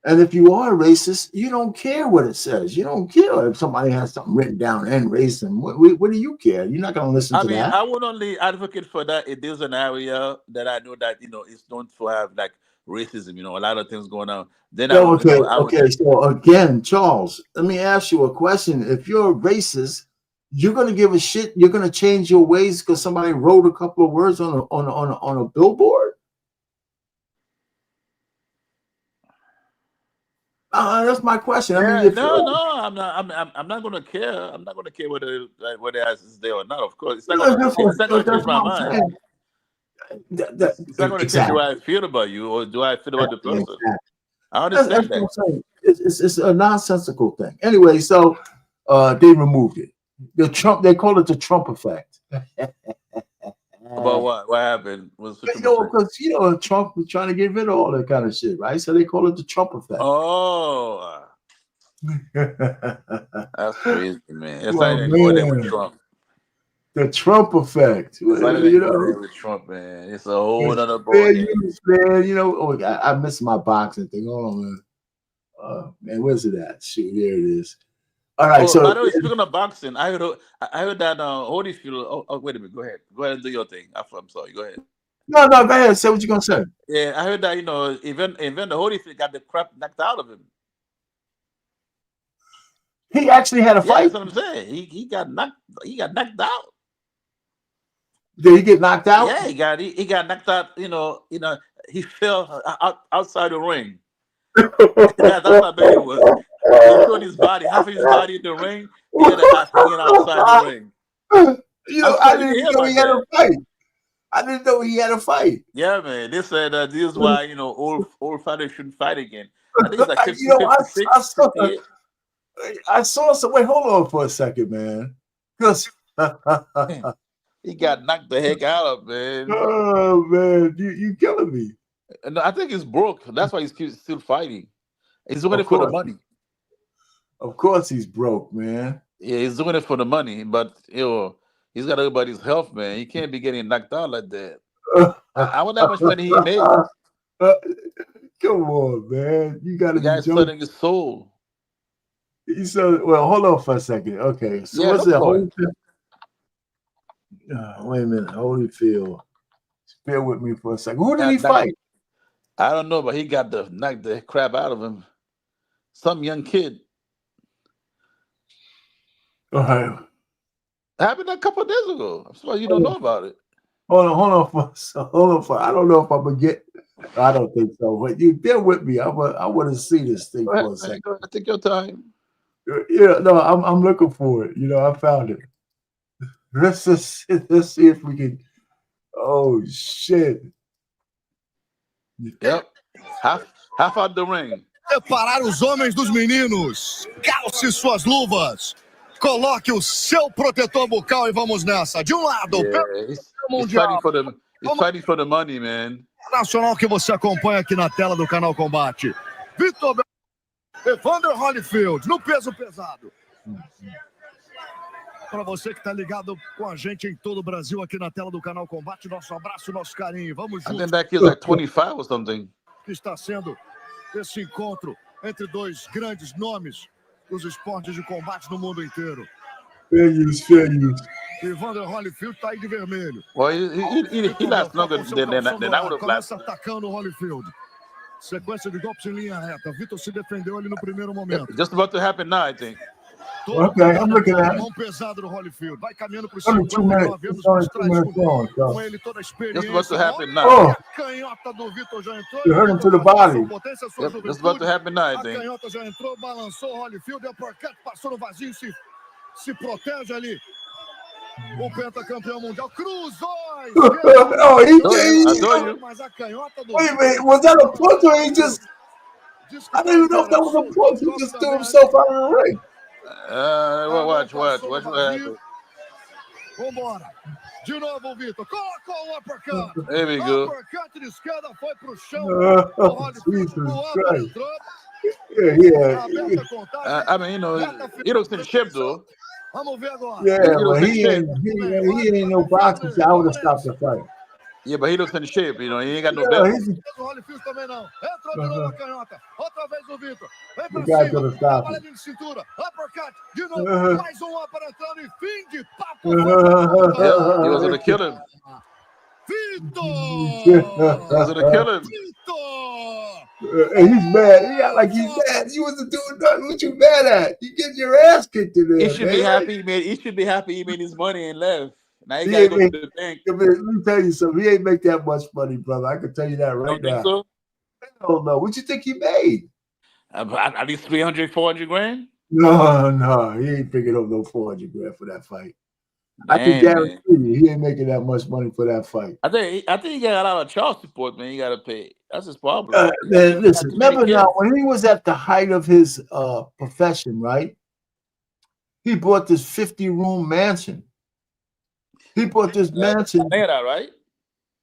And if you are racist, you don't care what it says. You don't care if somebody has something written down and racism. What do you care? You're not going to listen to that. I would only advocate for that if there's an area that I know that it's known to have like racism. A lot of things going on. Then okay. So again, Charles, let me ask you a question. If you're a racist, you're going to give a shit. You're going to change your ways because somebody wrote a couple of words on a billboard. That's my question. I Yeah, mean, if no, I'm not gonna care. I'm not gonna care whether whether it's there or not. Of course, it's not that's gonna change what my I'm mind. saying. It's not gonna change the Exactly. way I feel about you or do I feel about the person. Exactly. I That's understand what I'm that. saying. It's a nonsensical thing. Anyway, so they removed it. They call it the Trump effect. About what? What happened? Was the You know, because Trump was trying to get rid of all that kind of shit, right? So they call it the Trump effect. Oh, that's crazy, man. It's Well, not even going there with man, Trump. the Trump effect. It's not even You going know, there with Trump, man. It's a whole other fair ballgame. use, man. You know, oh, I missed my boxing thing. Hold on, man. Man, where's it at? Shoot, here it is. All right, Oh, by so the way, speaking of boxing, I heard that Holyfield. Oh, wait a minute. Go ahead and do your thing. I'm sorry. Go ahead. no, go ahead. Say what you're gonna say. Yeah, I heard that even the Holyfield got the crap knocked out of him. He actually had a Yeah, fight. that's what I'm saying. He got knocked out. Did he get knocked out? Yeah, he got knocked out. He fell outside the ring. That's how bad it was. He showed his body, half of his body in the ring. He had a half hanging outside the ring. I didn't know he had a fight. I didn't know he had a fight. Yeah, man. They said this is why old fighters shouldn't fight again. I think it's like 50, 56, 58. I saw some. Wait, hold on for a second, man. Because he got knocked the heck out of, man. Oh man, you killing me. And I think he's broke. That's why he's still fighting. He's doing it for the money. Of course, he's broke, man. Yeah, he's doing it for the money, but he's got everybody's health, man. He can't be getting knocked out like that. I wonder how much money he made. Come on, man. You got to be joking. Selling his soul. Well, hold on for a second. Okay, so what's the Holyfield? Wait a minute, Holyfield. Bear with me for a second. Who did he fight? I don't know, but he got knocked the crap out of him. Some young kid. All right. It happened a couple of days ago. I'm surprised you don't know about it. Hold on. I don't know if I'm gonna get. I don't think so. But you bear with me. I want to see this thing for a second. Go ahead, take your time. Yeah, no, I'm looking for it. I found it. Let's see if we can. Oh shit. Yep. Half out the ring. Separar os homens dos meninos. Calce suas luvas. Coloque o seu protetor bucal e vamos nessa. De lado, he's fighting for the money, man. Nacional que você acompanha aqui na tela do canal Combate. Evander Holyfield, no peso pesado. Para você que está ligado com a gente em todo o Brasil aqui na tela do canal Combate, nosso abraço, nosso carinho. Vamos juntos. I think that kid's like 25 or something. Que está sendo esse encontro entre dois grandes nomes dos esportes de combate no mundo inteiro. Fair use. Evander Holyfield está aí de vermelho. Well, he lasts longer than I would have lasted. Atacando o Holyfield. Sequência de golpes em linha reta. Vitor se defendeu ali no primeiro momento. Just about to happen now, I think. Okay, I'm looking at it. Mão pesada do Holyfield. Vai caminhando para o Only 2 minutes long, com ele toda a experiência. Just about to happen now. A canhota do Vitor já entrou. You hurt him to the body. Just about to happen now, I A think. canhota já entrou, balançou o Holyfield, passou no vazio, se protege ali. O pentacampeão mundial cruzou. Oh, he did. Mas a canhota do Wait a minute, was that a punch or he just? I don't even know if that was a punch. He just threw himself out of the ring. Watch what happened. Vambora. De novo o Vitor. Colocou o uppercut. There we go. Uppercut de esquerda foi pro chão. Jesus Christ. Yeah. I mean, he looks in shape though. Vamos ver agora. Yeah, but he ain't no boxing. So I would have stopped the fight. Yeah, but he looks in shape, he ain't got no belt. O Holyfield também não. Entrou de novo a canhota. Outra vez o Vitor. Vem pra The guy cima. could have stopped Trabalha it. de cintura. Uppercut. De novo. Mais um upper entrando e fim de papo. Yeah, he was gonna kill him. Vitor! He was gonna kill him. Vitor! And he's mad. He got like he's mad. You wasn't doing nothing. What you mad at? You get your ass kicked in there. He should be happy. He should be happy. He made his money and left. Now he gotta go to the bank. Let me tell you something. He ain't make that much money, brother. I can tell you that right now. So? I don't know. What you think he made? At least 300, 400 grand. No, he ain't picking up no 400 grand for that fight. I can Damn, guarantee man. you, he ain't making that much money for that fight. I think he got a lot of child support, man. He got to pay. That's his problem. Man, listen, too many remember now kids. when he was at the height of his profession, right? He bought this 50-room mansion. He bought this mansion Atlanta, right?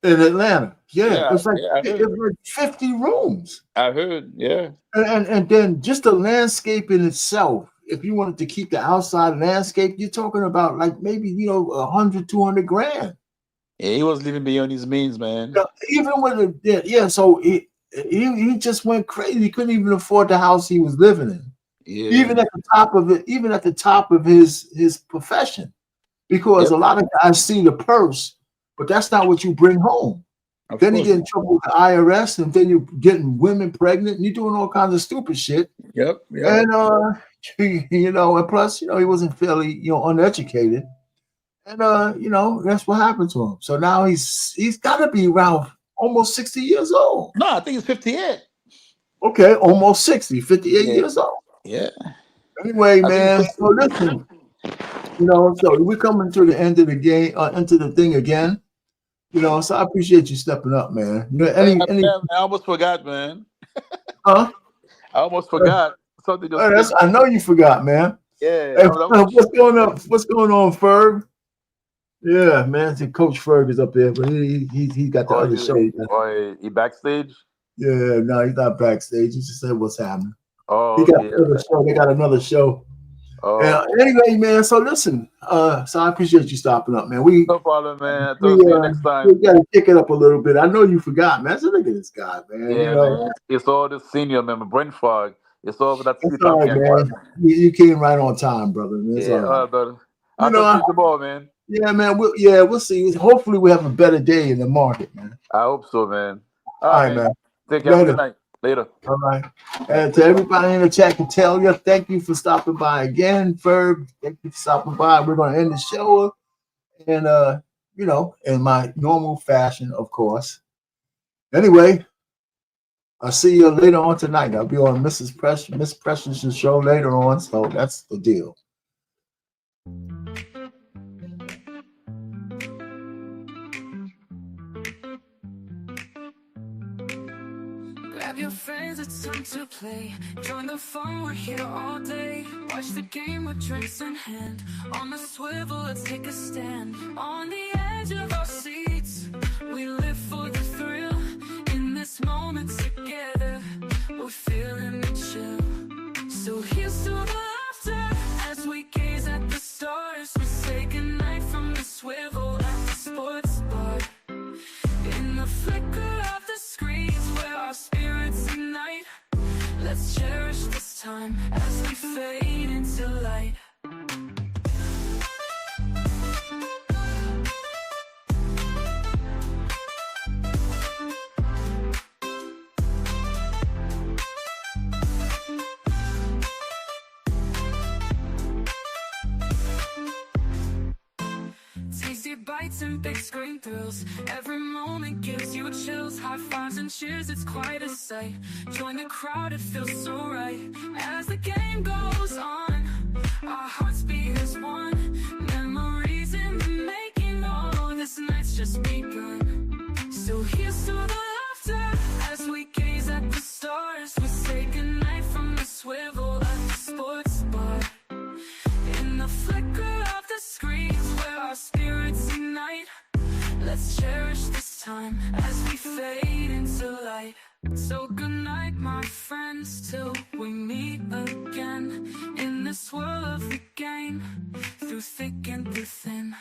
in Atlanta. Yeah, It's like yeah, I heard. it was 50 rooms. I heard, yeah. And then just the landscape in itself, if you wanted to keep the outside landscape, you're talking about like maybe 100, 200 grand. Yeah, he was living beyond his means, man. Even with so he just went crazy. He couldn't even afford the house he was living in. Yeah. Even at the top of his profession. Because a lot of guys see the purse, but that's not what you bring home. Then you get in trouble with the IRS, and then you're getting women pregnant, and you're doing all kinds of stupid shit. Yep. And and plus, he wasn't fairly, uneducated. And that's what happened to him. So now he's gotta be around almost 60 years old. No, I think he's 58. Okay, almost 60, 58 years old. Yeah. Anyway, man. So listen, so we're coming to the end of the game, into the thing again. So I appreciate you stepping up, man. I almost forgot, man. Huh? I almost forgot something. I know you forgot, man. Yeah. Hey, what's going on? What's going on, Ferg? Yeah, man. See, Coach Ferg is up there, but he got the other show. He backstage? Yeah, no, he's not backstage. He just said what's happening. Oh, he got another show. They got another show. Oh. Anyway, man. So listen. So I appreciate you stopping up, man. No problem, man. See you next time. We got to kick it up a little bit. I know you forgot, man. So look at this guy, man. Yeah, man. It's all the senior, man. Brain fog. It's all that. That's all right, man. You came right on time, brother. Man. It's all right, brother. I'll talk to you tomorrow, man. Yeah, man. We'll see. Hopefully, we have a better day in the market, man. I hope so, man. All right, man. Take care. Good night. Later. All right. And to everybody in the chat, can tell you, thank you for stopping by again, Ferg. Thank you for stopping by. We're going to end the show, and in my normal fashion, of course. Anyway, I'll see you later on tonight. I'll be on Miss Precious' show later on, so that's the deal. Grab your friends, it's time to play. Join the fun, we're here all day. Watch the game with drinks in hand. On the swivel, let's take a stand. On the edge of our seats, we live for the thrill. In this moment together, we're feeling the chill. So here's to the laughter as we gaze at the stars. We say goodnight from the swivel at the sports bar. In the flicker of the screens where our spirits ignite, let's cherish this time as we fade into light. Tasty bites and big screen thrills. Every moment gives you chills. High fives and cheers, it's quite a sight. Join the crowd, it feels so right. As the game goes on, our hearts beat as one. Memories in the making, oh, this night's just begun. So here's to the laughter as we gaze at the stars. We say goodnight from the swivel at the sports bar. In the flicker of the screens where our spirits unite, let's cherish this time as we fade into light. So good night, my friends, till we meet again. In this world of the game, through thick and through thin.